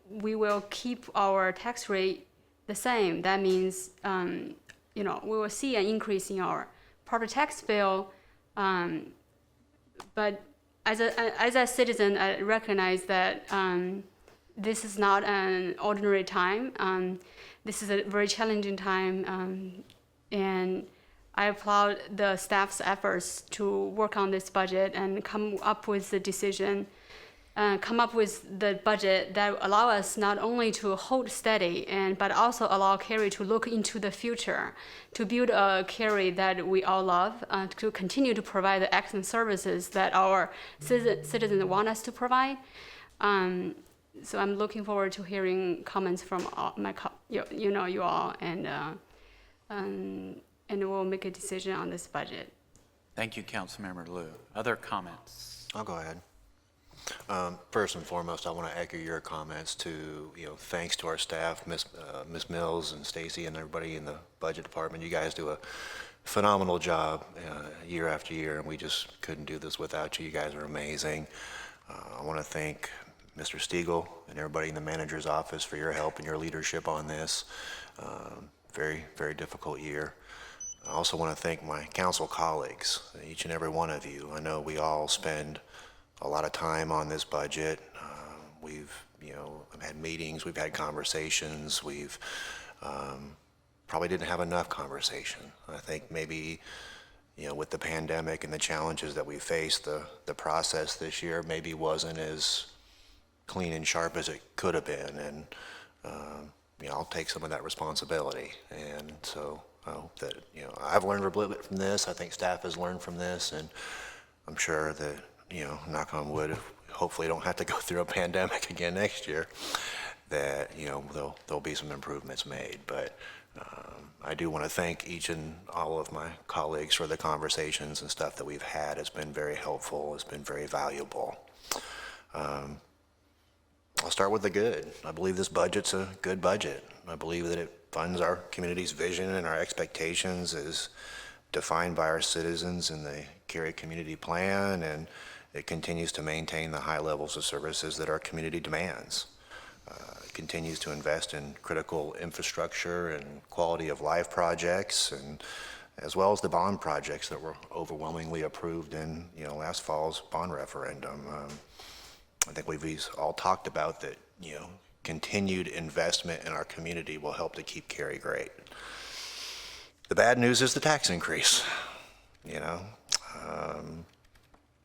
Speaker 21: we will keep our tax rate the same. That means, we will see an increase in our property tax bill. But as a citizen, I recognize that this is not an ordinary time. This is a very challenging time, and I applaud the staff's efforts to work on this budget and come up with the decision, come up with the budget that allow us not only to hold steady, but also allow Cary to look into the future, to build a Cary that we all love, to continue to provide the excellent services that our citizens want us to provide. So I'm looking forward to hearing comments from you all, and we'll make a decision on this budget.
Speaker 1: Thank you, Councilmember Liu. Other comments?
Speaker 9: I'll go ahead. First and foremost, I want to echo your comments to, thanks to our staff, Ms. Mills and Stacy and everybody in the budget department. You guys do a phenomenal job year after year, and we just couldn't do this without you. You guys are amazing. I want to thank Mr. Stiegel and everybody in the manager's office for your help and your leadership on this. Very, very difficult year. I also want to thank my council colleagues, each and every one of you. I know we all spend a lot of time on this budget. We've, had meetings, we've had conversations, we've probably didn't have enough conversation. I think maybe, with the pandemic and the challenges that we faced, the process this year maybe wasn't as clean and sharp as it could have been. And, I'll take some of that responsibility. And so I hope that, I've learned a little bit from this. I think staff has learned from this. And I'm sure that, knock on wood, hopefully don't have to go through a pandemic again next year, that, there'll be some improvements made. But I do want to thank each and all of my colleagues for the conversations and stuff that we've had. It's been very helpful. It's been very valuable. I'll start with the good. I believe this budget's a good budget. I believe that it funds our community's vision and our expectations as defined by our citizens in the Cary Community Plan, and it continues to maintain the high levels of services that our community demands. It continues to invest in critical infrastructure and quality of life projects, and as well as the bond projects that were overwhelmingly approved in last fall's bond referendum. I think we've all talked about that, continued investment in our community will help to keep Cary great. The bad news is the tax increase,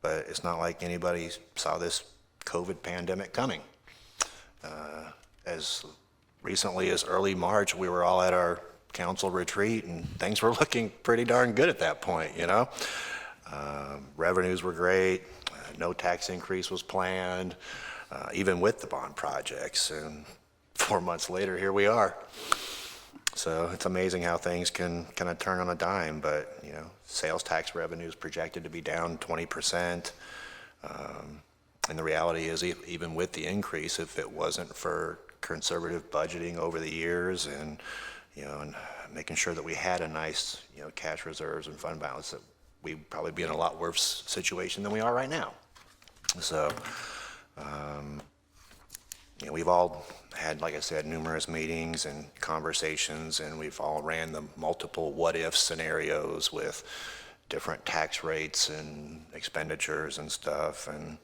Speaker 9: but it's not like anybody saw this COVID pandemic coming. As recently as early March, we were all at our council retreat and things were looking pretty darn good at that point, Revenues were great. No tax increase was planned, even with the bond projects. And 4 months later, here we are. So it's amazing how things can kind of turn on a dime. But, sales tax revenues projected to be down 20%. And the reality is, even with the increase, if it wasn't for conservative budgeting over the years and, and making sure that we had a nice, cash reserves and fund balance, that we'd probably be in a lot worse situation than we are right now. So, we've all had, like I said, numerous meetings and conversations, and we've all ran the multiple what-if scenarios with different tax rates and expenditures and stuff. And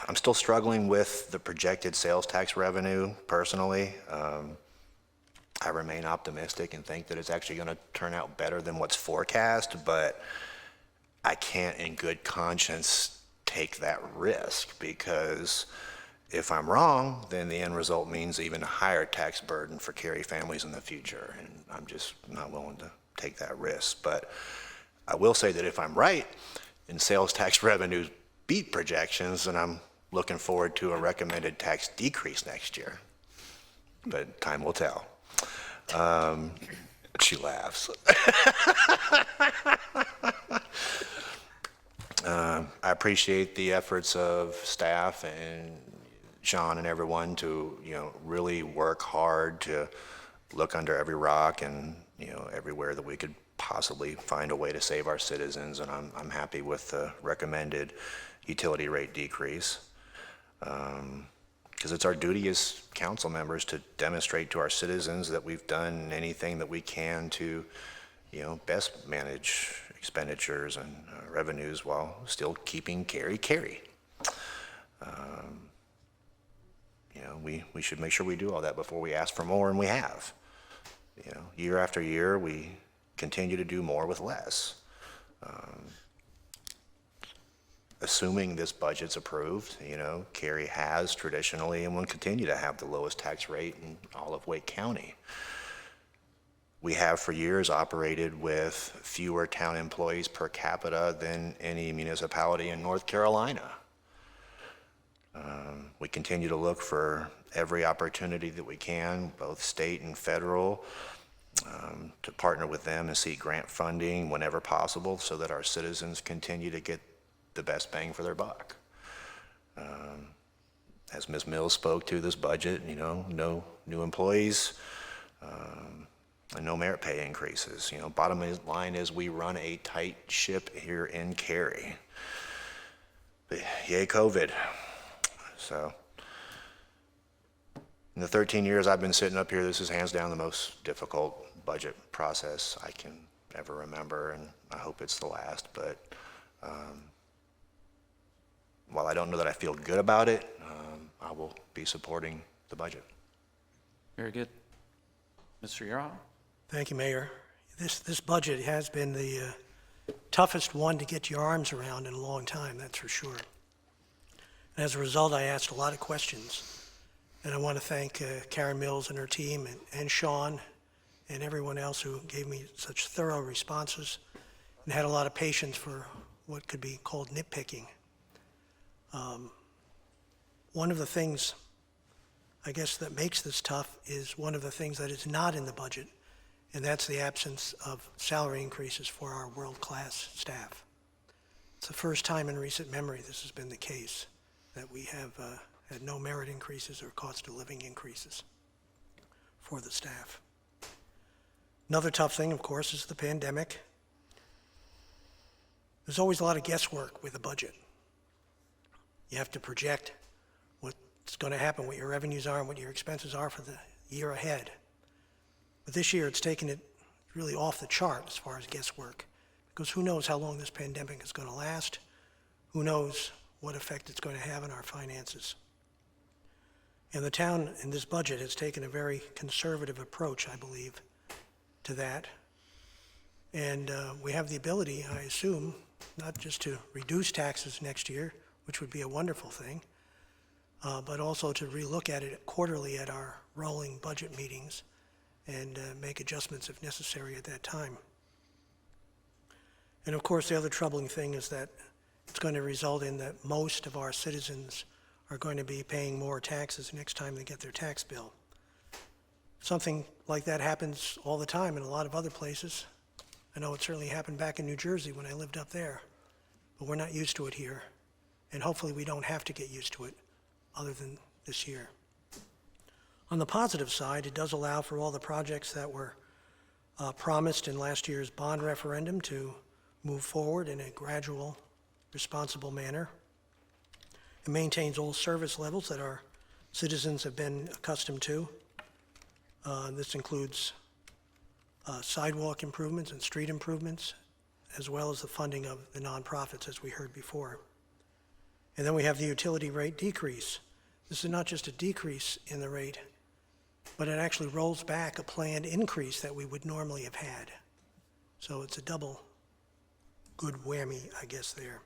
Speaker 9: I'm still struggling with the projected sales tax revenue personally. I remain optimistic and think that it's actually going to turn out better than what's forecast, but I can't in good conscience take that risk, because if I'm wrong, then the end result means even a higher tax burden for Cary families in the future, and I'm just not willing to take that risk. But I will say that if I'm right and sales tax revenues beat projections, then I'm looking forward to a recommended tax decrease next year. But time will tell. She laughs. I appreciate the efforts of staff and Sean and everyone to, really work hard to look under every rock and, everywhere that we could possibly find a way to save our citizens. And I'm happy with the recommended utility rate decrease. Because it's our duty as council members to demonstrate to our citizens that we've done anything that we can to, best manage expenditures and revenues while still keeping Cary. We should make sure we do all that before we ask for more, and we have. Year after year, we continue to do more with less. Assuming this budget's approved, Cary has traditionally and will continue to have the lowest tax rate in all of Wake County. We have for years operated with fewer town employees per capita than any municipality in North Carolina. We continue to look for every opportunity that we can, both state and federal, to partner with them and seek grant funding whenever possible so that our citizens continue to get the best bang for their buck. As Ms. Mills spoke to this budget, no new employees, and no merit pay increases. Bottom line is we run a tight ship here in Cary. But yay, COVID. So in the 13 years I've been sitting up here, this is hands down the most difficult budget process I can ever remember, and I hope it's the last. But while I don't know that I feel good about it, I will be supporting the budget.
Speaker 1: Very good. Mr. Yaro?
Speaker 20: Thank you, Mayor. This budget has been the toughest one to get your arms around in a long time, that's for sure. And as a result, I asked a lot of questions. And I want to thank Karen Mills and her team and Sean and everyone else who gave me such thorough responses and had a lot of patience for what could be called nitpicking. One of the things, I guess, that makes this tough is one of the things that is not in the budget, and that's the absence of salary increases for our world-class staff. It's the first time in recent memory this has been the case, that we have had no merit increases or cost of living increases for the staff. Another tough thing, of course, is the pandemic. There's always a lot of guesswork with a budget. You have to project what's going to happen, what your revenues are and what your expenses are for the year ahead. But this year it's taken it really off the chart as far as guesswork, because who knows how long this pandemic is going to last? Who knows what effect it's going to have on our finances? And the town in this budget has taken a very conservative approach, I believe, to that. And we have the ability, I assume, not just to reduce taxes next year, which would be a wonderful thing, but also to relook at it quarterly at our rolling budget meetings and make adjustments if necessary at that time. And of course, the other troubling thing is that it's going to result in that most of our citizens are going to be paying more taxes next time they get their tax bill. Something like that happens all the time in a lot of other places. I know it certainly happened back in New Jersey when I lived up there, but we're not used to it here. And hopefully we don't have to get used to it other than this year. On the positive side, it does allow for all the projects that were promised in last year's bond referendum to move forward in a gradual, responsible manner. It maintains all service levels that our citizens have been accustomed to. This includes sidewalk improvements and street improvements, as well as the funding of the nonprofits, as we heard before. And then we have the utility rate decrease. This is not just a decrease in the rate, but it actually rolls back a planned increase that we would normally have had. So it's a double good whammy, I guess, there.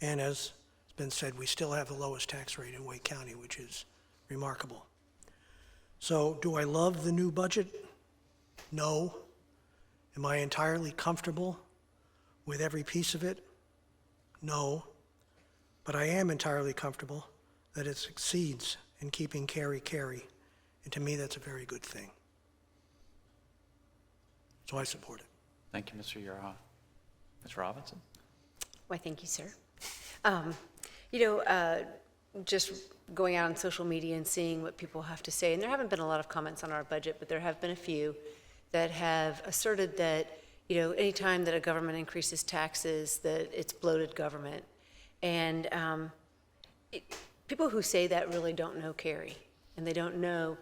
Speaker 20: And as it's been said, we still have the lowest tax rate in Wake County, which is remarkable. So do I love the new budget? No. Am I entirely comfortable with every piece of it? No. But I am entirely comfortable that it succeeds in keeping Cary, Cary. And to me, that's a very good thing. So I support it.
Speaker 1: Thank you, Mr. Yaro. Ms. Robinson?
Speaker 2: Why, thank you, sir. Just going out on social media and seeing what people have to say, and there haven't been a lot of comments on our budget, but there have been a few that have asserted that, anytime that a government increases taxes, that it's bloated government. And people who say that really don't know Cary, and they don't know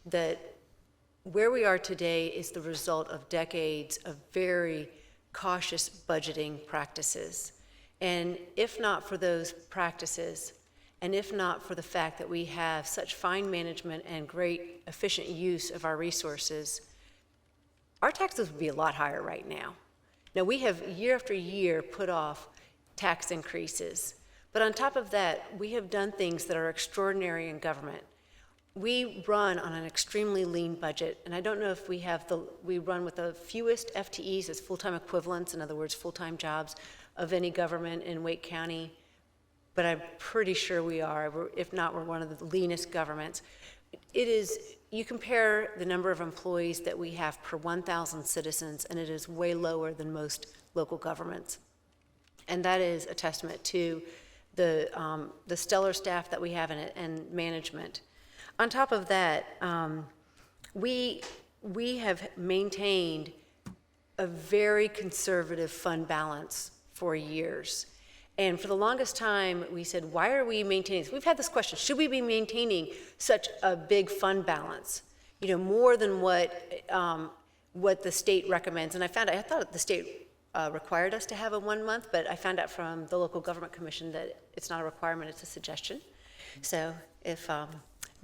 Speaker 2: that where we are today is the result of decades of very cautious budgeting practices. And if not for those practices, and if not for the fact that we have such fine management and great efficient use of our resources, our taxes would be a lot higher right now. Now, we have year after year put off tax increases, but on top of that, we have done things that are extraordinary in government. We run on an extremely lean budget, and I don't know if we run with the fewest FTEs as full-time equivalents, in other words, full-time jobs, of any government in Wake County, but I'm pretty sure we are. If not, we're one of the leanest governments. You compare the number of employees that we have per 1,000 citizens, and it is way lower than most local governments. And that is a testament to the stellar staff that we have in it and management. On top of that, we have maintained a very conservative fund balance for years. And for the longest time, we said, why are we maintaining this? We've had this question, should we be maintaining such a big fund balance? More than what the state recommends. And I thought the state required us to have a 1 month, but I found out from the local government commission that it's not a requirement, it's a suggestion. So if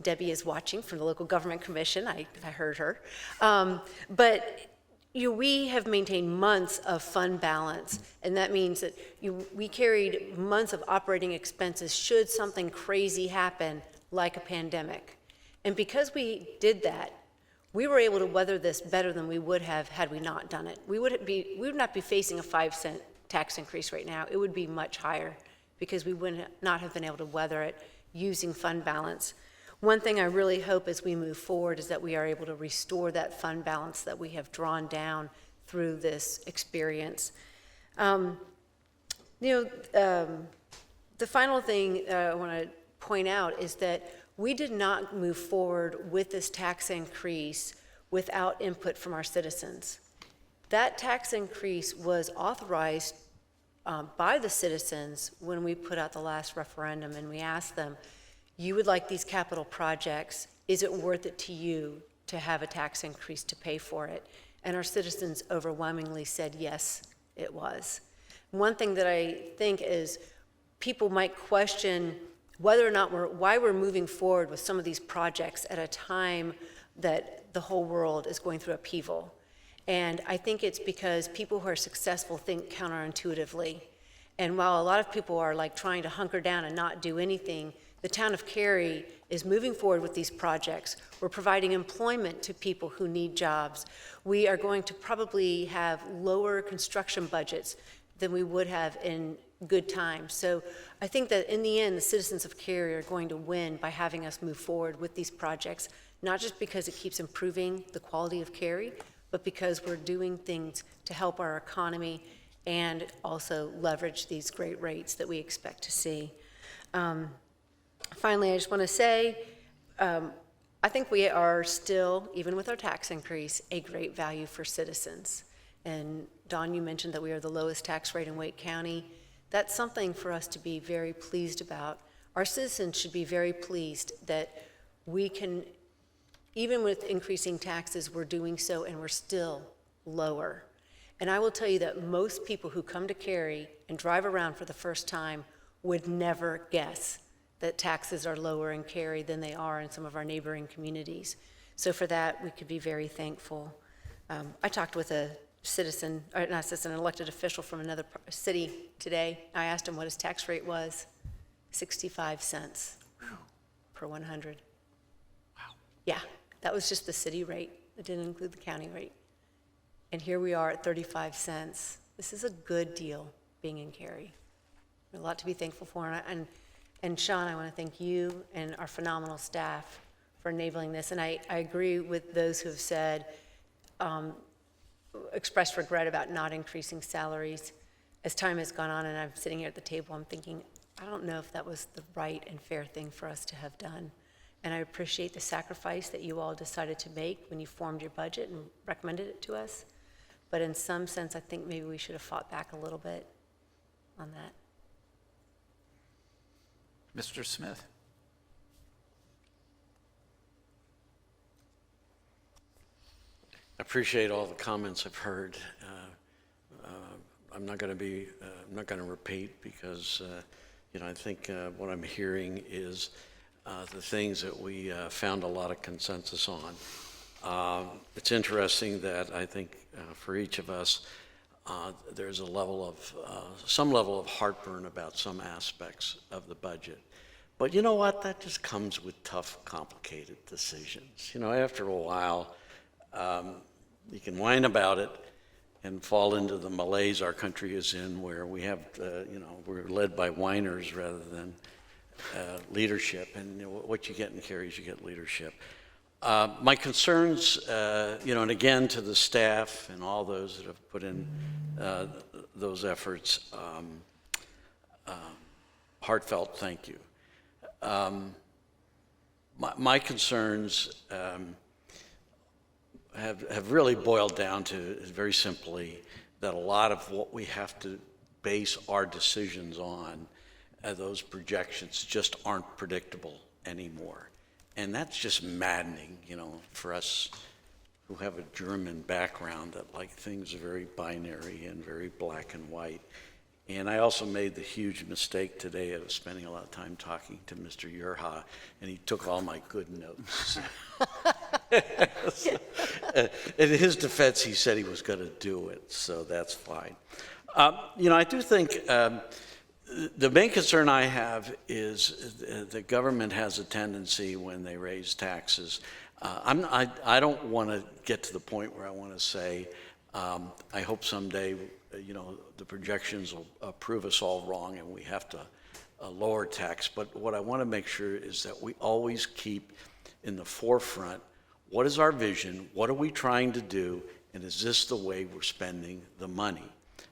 Speaker 2: Debbie is watching from the Local Government Commission. I heard her. But we have maintained months of fund balance, and that means that we carried months of operating expenses should something crazy happen, like a pandemic. And because we did that, we were able to weather this better than we would have had we not done it. We would not be facing a 5-cent tax increase right now. It would be much higher because we would not have been able to weather it using fund balance. One thing I really hope as we move forward is that we are able to restore that fund balance that we have drawn down through this experience. The final thing I want to point out is that we did not move forward with this tax increase without input from our citizens. That tax increase was authorized by the citizens when we put out the last referendum, and we asked them, you would like these capital projects, is it worth it to you to have a tax increase to pay for it? And our citizens overwhelmingly said yes, it was. One thing that I think is people might question whether or not why we're moving forward with some of these projects at a time that the whole world is going through upheaval. And I think it's because people who are successful think counterintuitively. And while a lot of people are like trying to hunker down and not do anything, the town of Cary is moving forward with these projects. We're providing employment to people who need jobs. We are going to probably have lower construction budgets than we would have in good times. So I think that in the end, the citizens of Cary are going to win by having us move forward with these projects, not just because it keeps improving the quality of Cary, but because we're doing things to help our economy and also leverage these great rates that we expect to see. Finally, I just want to say, I think we are still, even with our tax increase, a great value for citizens. And Don, you mentioned that we are the lowest tax rate in Wake County. That's something for us to be very pleased about. Our citizens should be very pleased that we can, even with increasing taxes, we're doing so and we're still lower. And I will tell you that most people who come to Cary and drive around for the first time would never guess that taxes are lower in Cary than they are in some of our neighboring communities. So for that, we could be very thankful. I talked with a citizen, or not citizen, an elected official from another city today. I asked him what his tax rate was. 65 cents per 100.
Speaker 1: Wow.
Speaker 2: Yeah, that was just the city rate. It didn't include the county rate. And here we are at 35 cents. This is a good deal being in Cary. A lot to be thankful for. And Sean, I want to thank you and our phenomenal staff for enabling this. And I agree with those who have said, expressed regret about not increasing salaries. As time has gone on and I'm sitting here at the table, I'm thinking, I don't know if that was the right and fair thing for us to have done. And I appreciate the sacrifice that you all decided to make when you formed your budget and recommended it to us. But in some sense, I think maybe we should have fought back a little bit on that.
Speaker 1: Mr. Smith.
Speaker 15: I appreciate all the comments I've heard. I'm not going to repeat because, I think what I'm hearing is the things that we found a lot of consensus on. It's interesting that I think for each of us, there's some level of heartburn about some aspects of the budget. But you know what? That just comes with tough, complicated decisions. After a while, you can whine about it and fall into the malaise our country is in, where we have, we're led by whiners rather than leadership. And what you get in Cary is you get leadership. My concerns, and again to the staff and all those that have put in those efforts, heartfelt thank you. My concerns have really boiled down to very simply that a lot of what we have to base our decisions on, those projections just aren't predictable anymore. And that's just maddening, for us who have a German background that like things are very binary and very black and white. And I also made the huge mistake today of spending a lot of time talking to Mr. Yurha, and he took all my good notes. In his defense, he said he was going to do it, so that's fine. I do think the main concern I have is the government has a tendency when they raise taxes. I don't want to get to the point where I want to say, I hope someday, the projections will prove us all wrong and we have to lower tax. But what I want to make sure is that we always keep in the forefront, what is our vision? What are we trying to do? And is this the way we're spending the money?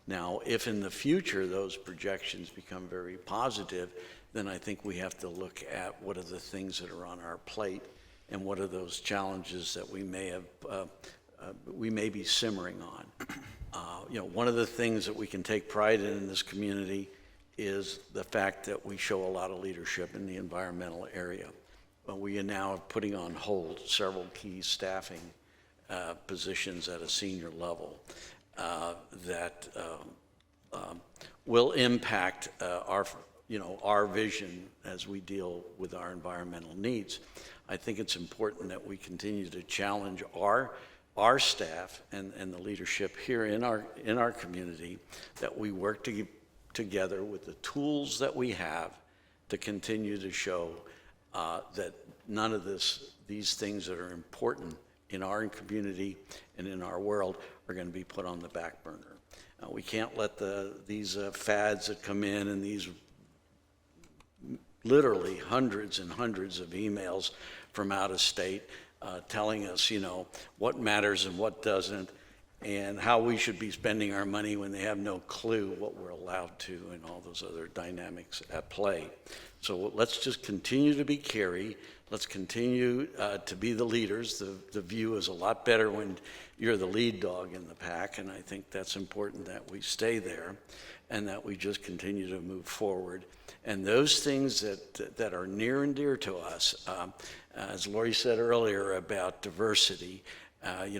Speaker 15: Now, if in the future those projections become very positive, then I think we have to look at what are the things that are on our plate and what are those challenges that we may be simmering on. One of the things that we can take pride in this community is the fact that we show a lot of leadership in the environmental area. We are now putting on hold several key staffing positions at a senior level that will impact our vision as we deal with our environmental needs. I think it's important that we continue to challenge our staff and the leadership here in our community, that we work together with the tools that we have to continue to show that none of these things that are important in our community and in our world are going to be put on the back burner. We can't let these fads that come in and these literally hundreds and hundreds of emails from out of state telling us, what matters and what doesn't, and how we should be spending our money when they have no clue what we're allowed to and all those other dynamics at play. So let's just continue to be Cary. Let's continue to be the leaders. The view is a lot better when you're the lead dog in the pack, and I think that's important that we stay there and that we just continue to move forward. And those things that are near and dear to us, as Lori said earlier about diversity,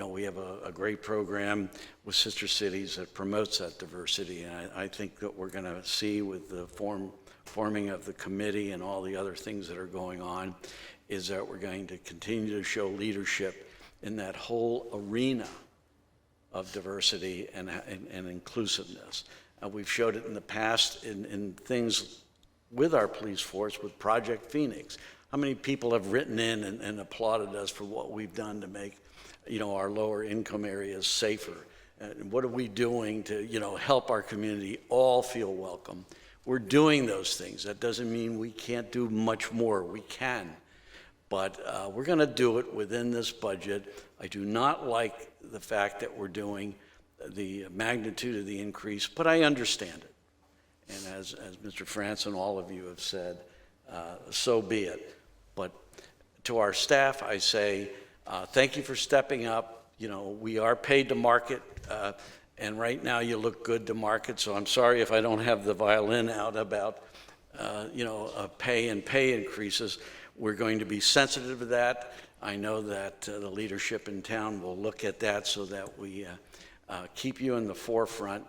Speaker 15: we have a great program with Sister Cities that promotes that diversity, and I think that we're going to see with the forming of the committee and all the other things that are going on is that we're going to continue to show leadership in that whole arena of diversity and inclusiveness. We've showed it in the past in things with our police force, with Project Phoenix. How many people have written in and applauded us for what we've done to make our lower income areas safer? And what are we doing to help our community all feel welcome? We're doing those things. That doesn't mean we can't do much more. We can. But we're going to do it within this budget. I do not like the fact that we're doing the magnitude of the increase, but I understand it. And as Mr. France and all of you have said, so be it. But to our staff, I say, thank you for stepping up. We are paid to market, and right now you look good to market, so I'm sorry if I don't have the violin out about, pay and pay increases. We're going to be sensitive to that. I know that the leadership in town will look at that so that we keep you in the forefront.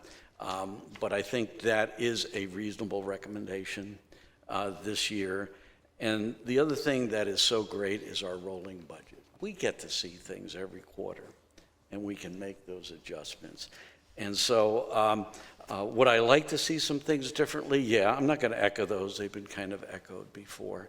Speaker 15: But I think that is a reasonable recommendation this year. And the other thing that is so great is our rolling budget. We get to see things every quarter, and we can make those adjustments. And so would I like to see some things differently? Yeah, I'm not going to echo those. They've been kind of echoed before.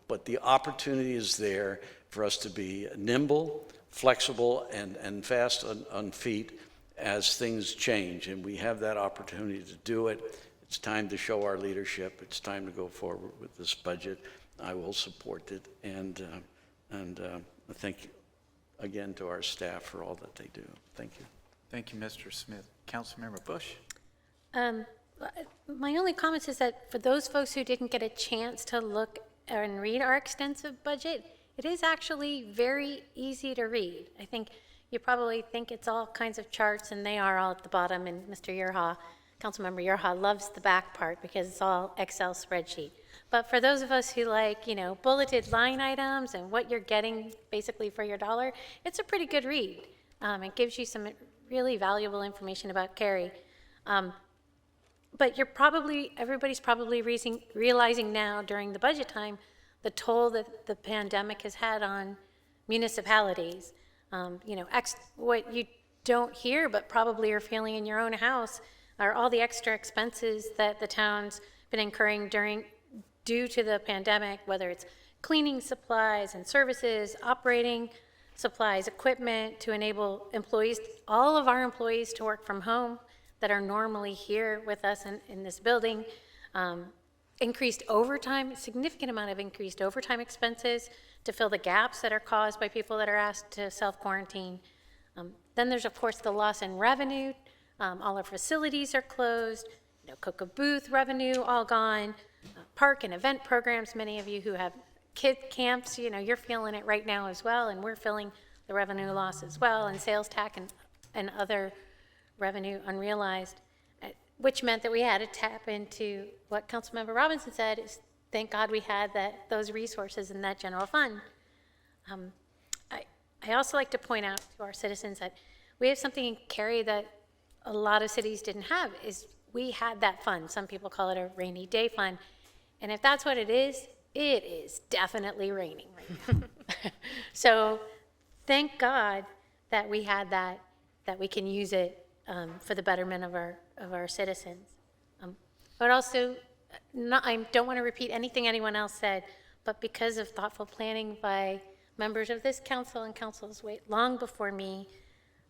Speaker 15: But the opportunity is there for us to be nimble, flexible, and fast on feet as things change. And we have that opportunity to do it. It's time to show our leadership. It's time to go forward with this budget. I will support it. And thank you again to our staff for all that they do. Thank you.
Speaker 1: Thank you, Mr. Smith. Councilmember Bush?
Speaker 3: My only comment is that for those folks who didn't get a chance to look and read our extensive budget, it is actually very easy to read. I think you probably think it's all kinds of charts, and they are all at the bottom, and Mr. Yurha, Councilmember Yurha, loves the back part because it's all Excel spreadsheet. But for those of us who like, bulleted line items and what you're getting basically for your dollar, it's a pretty good read. It gives you some really valuable information about Cary. But everybody's probably realizing now during the budget time the toll that the pandemic has had on municipalities. What you don't hear but probably are feeling in your own house are all the extra expenses that the town's been incurring due to the pandemic, whether it's cleaning supplies and services, operating supplies, equipment to enable employees, all of our employees to work from home that are normally here with us in this building. Increased overtime, significant amount of increased overtime expenses to fill the gaps that are caused by people that are asked to self-quarantine. Then there's, of course, the loss in revenue. All our facilities are closed. Cocoa booth revenue all gone. Park and event programs, many of you who have kid camps, you're feeling it right now as well, and we're feeling the revenue loss as well, and sales tax and other revenue unrealized, which meant that we had to tap into what Councilmember Robinson said is, thank God we had those resources in that general fund. I also like to point out to our citizens that we have something in Cary that a lot of cities didn't have, is we had that fund. Some people call it a rainy day fund. And if that's what it is definitely raining right now. So thank God that we had that we can use it for the betterment of our citizens. But also, I don't want to repeat anything anyone else said, but because of thoughtful planning by members of this council and councils long before me,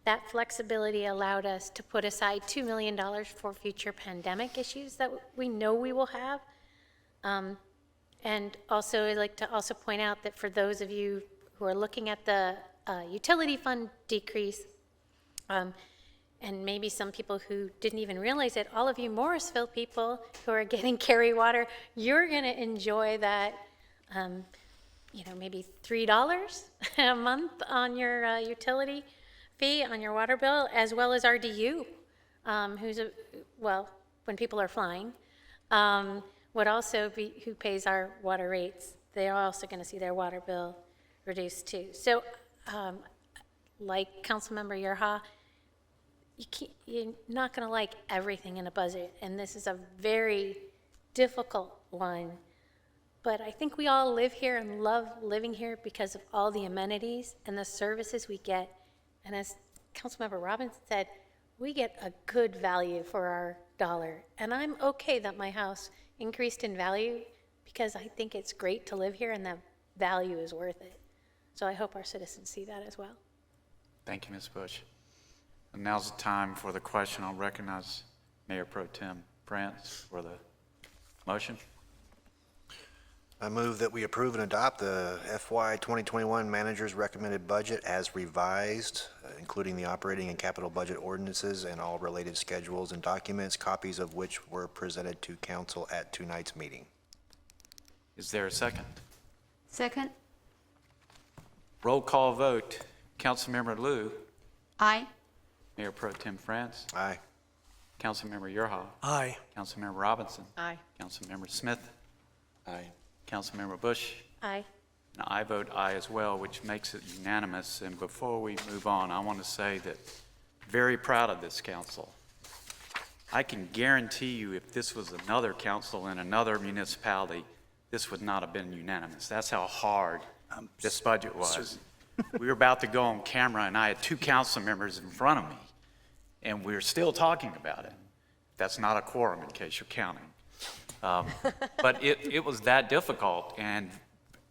Speaker 3: that flexibility allowed us to put aside $2 million for future pandemic issues that we know we will have. And also, I'd like to also point out that for those of you who are looking at the utility fund decrease, and maybe some people who didn't even realize it, all of you Morrisville people who are getting Cary water, you're going to enjoy that, maybe $3 a month on your utility fee on your water bill, as well as RDU, when people are flying, would also be, who pays our water rates. They're also going to see their water bill reduced too. So, like Councilmember Yerha, you're not going to like everything in a budget, and this is a very difficult one. But I think we all live here and love living here because of all the amenities and the services we get. And as Councilmember Robinson said, we get a good value for our dollar. And I'm okay that my house increased in value because I think it's great to live here and the value is worth it. So I hope our citizens see that as well.
Speaker 1: Thank you, Ms. Bush. And now's the time for the question. I'll recognize Mayor Pro Tem France for the motion.
Speaker 9: I move that we approve and adopt the FY 2021 manager's recommended budget as revised, including the operating and capital budget ordinances and all related schedules and documents, copies of which were presented to council at tonight's meeting.
Speaker 1: Is there a second?
Speaker 21: Second?
Speaker 1: Roll call vote. Councilmember Liu.
Speaker 21: Aye.
Speaker 1: Mayor Pro Tem France.
Speaker 9: Aye.
Speaker 1: Councilmember Yerha.
Speaker 20: Aye.
Speaker 1: Councilmember Robinson.
Speaker 2: Aye.
Speaker 1: Councilmember Smith.
Speaker 15: Aye.
Speaker 1: Councilmember Bush.
Speaker 3: Aye.
Speaker 1: And I vote aye as well, which makes it unanimous. And before we move on, I want to say that very proud of this council. I can guarantee you if this was another council in another municipality, this would not have been unanimous. That's how hard this budget was. We were about to go on camera, and I had two council members in front of me, and we were still talking about it. That's not a quorum, in case you're counting. But it was that difficult, and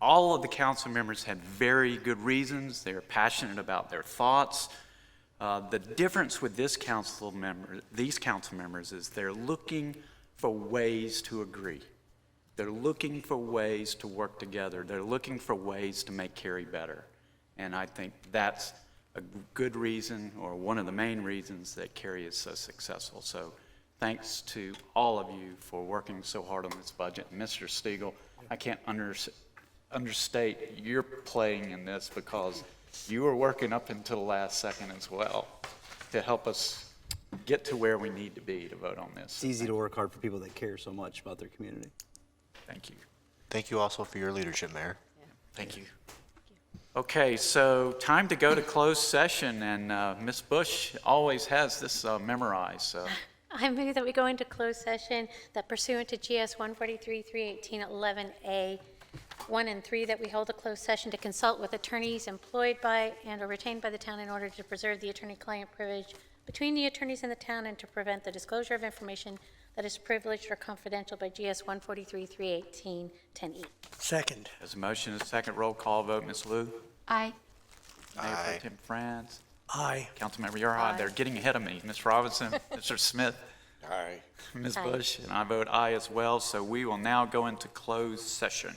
Speaker 1: all of the council members had very good reasons. They were passionate about their thoughts. The difference with these council members is they're looking for ways to agree. They're looking for ways to work together. They're looking for ways to make Cary better. And I think that's a good reason, or one of the main reasons, that Cary is so successful. So thanks to all of you for working so hard on this budget. Mr. Stiegel, I can't understate your playing in this, because you were working up until the last second as well to help us get to where we need to be to vote on this.
Speaker 8: It's easy to work hard for people that care so much about their community.
Speaker 1: Thank you.
Speaker 9: Thank you also for your leadership, Mayor.
Speaker 1: Thank you. Okay, so time to go to closed session, and Ms. Bush always has this memorized, so
Speaker 3: I move that we go into closed session that pursuant to GS 143-318-11A, 1 and 3, that we hold a closed session to consult with attorneys employed by and or retained by the town in order to preserve the attorney-client privilege between the attorneys and the town and to prevent the disclosure of information that is privileged or confidential by GS 143-318-10E.
Speaker 20: Second.
Speaker 1: There's a motion, a second roll call vote. Ms. Lou?
Speaker 21: Aye.
Speaker 1: Mayor Pro Tem France?
Speaker 20: Aye.
Speaker 1: Councilmember Earhart, they're getting ahead of me. Ms. Robinson, Mr. Smith?
Speaker 15: Aye.
Speaker 1: Ms.
Speaker 3: Aye.
Speaker 1: Bush? And I vote aye as well, so we will now go into closed session.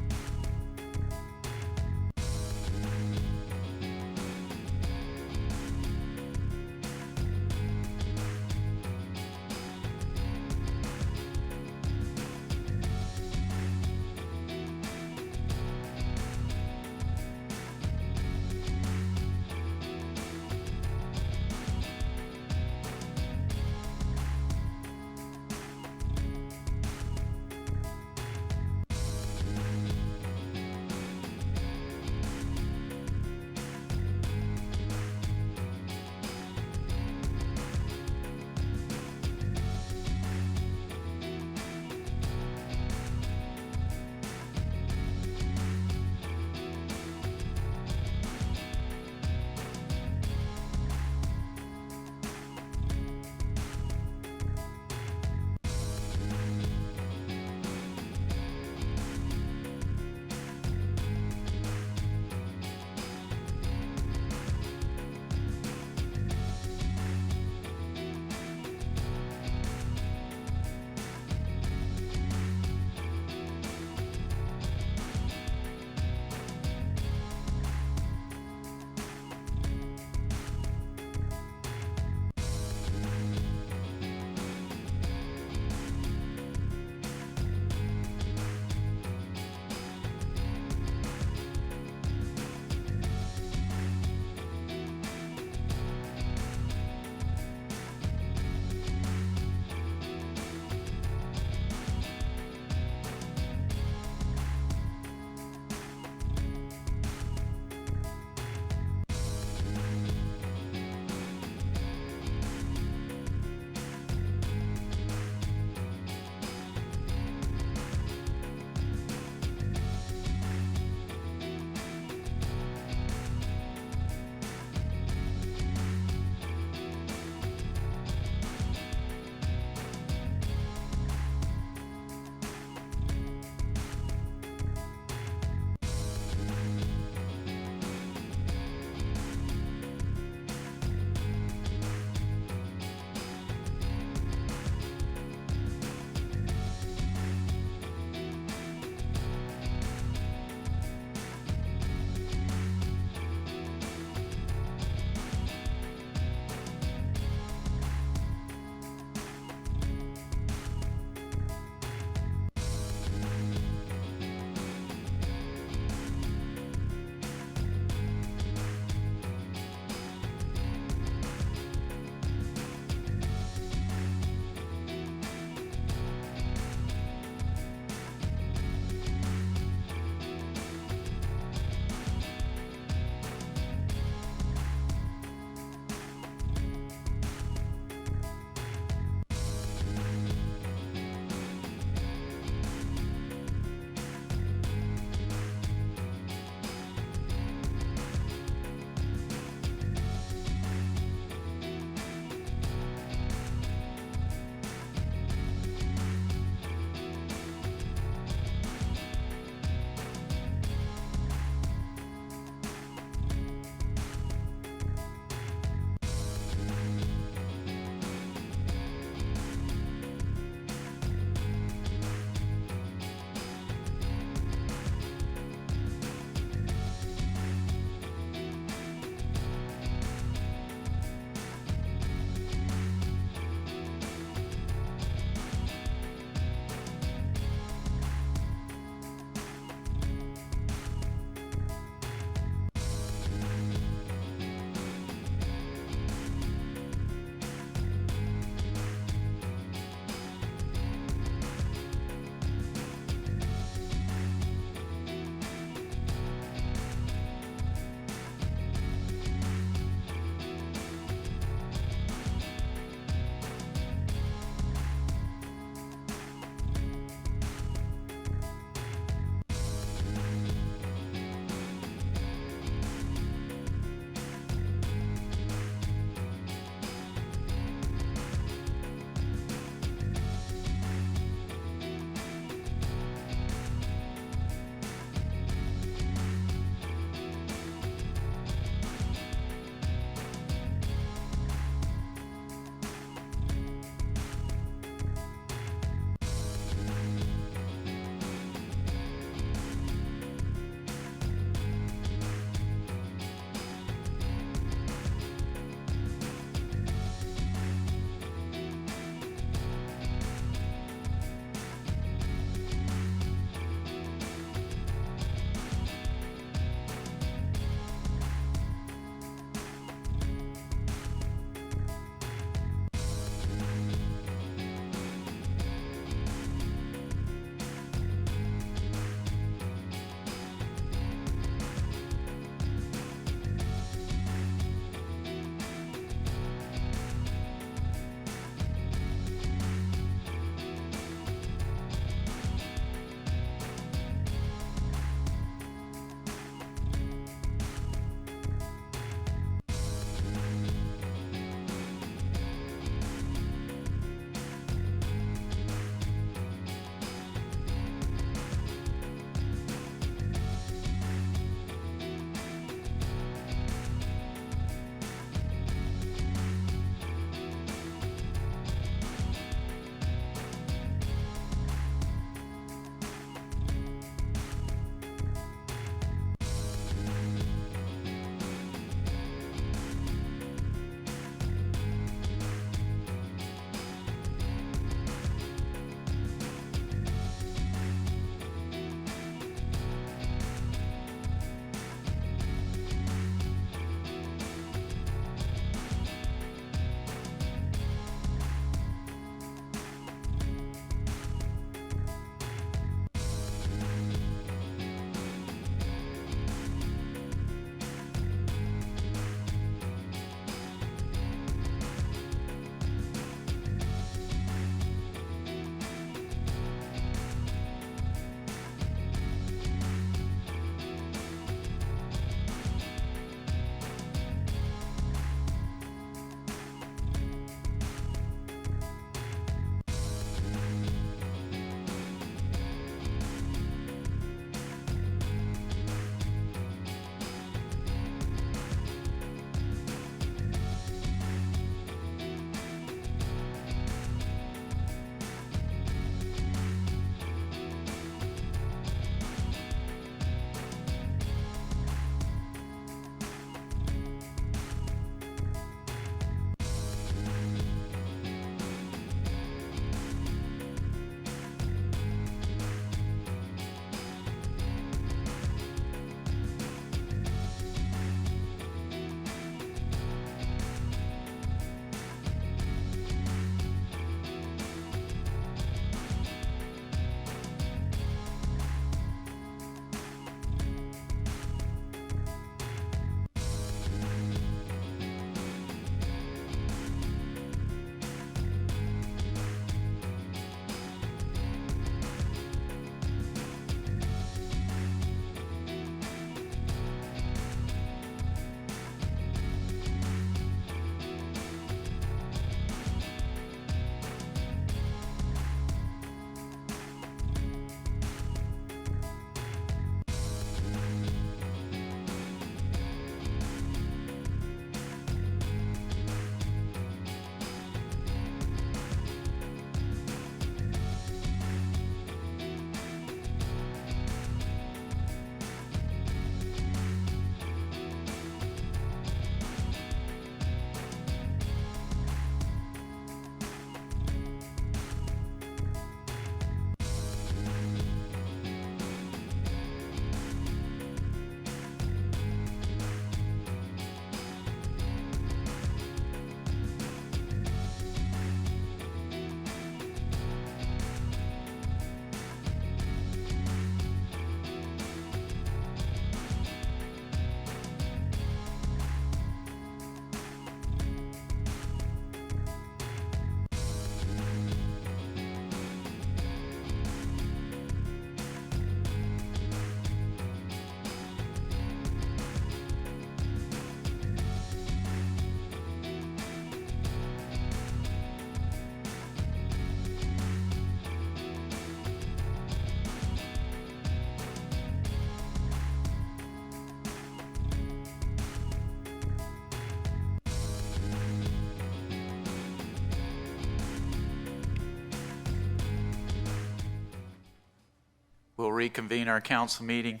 Speaker 1: We'll reconvene our council meeting.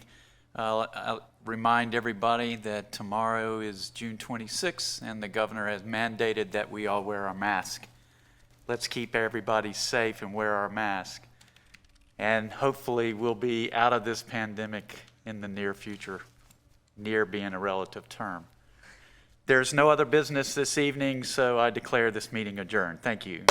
Speaker 1: I'll remind everybody that tomorrow is June 26th, and the governor has mandated that we all wear our mask. Let's keep everybody safe and wear our mask. And hopefully we'll be out of this pandemic in the near future, near being a relative term. There's no other business this evening, so I declare this meeting adjourned. Thank you.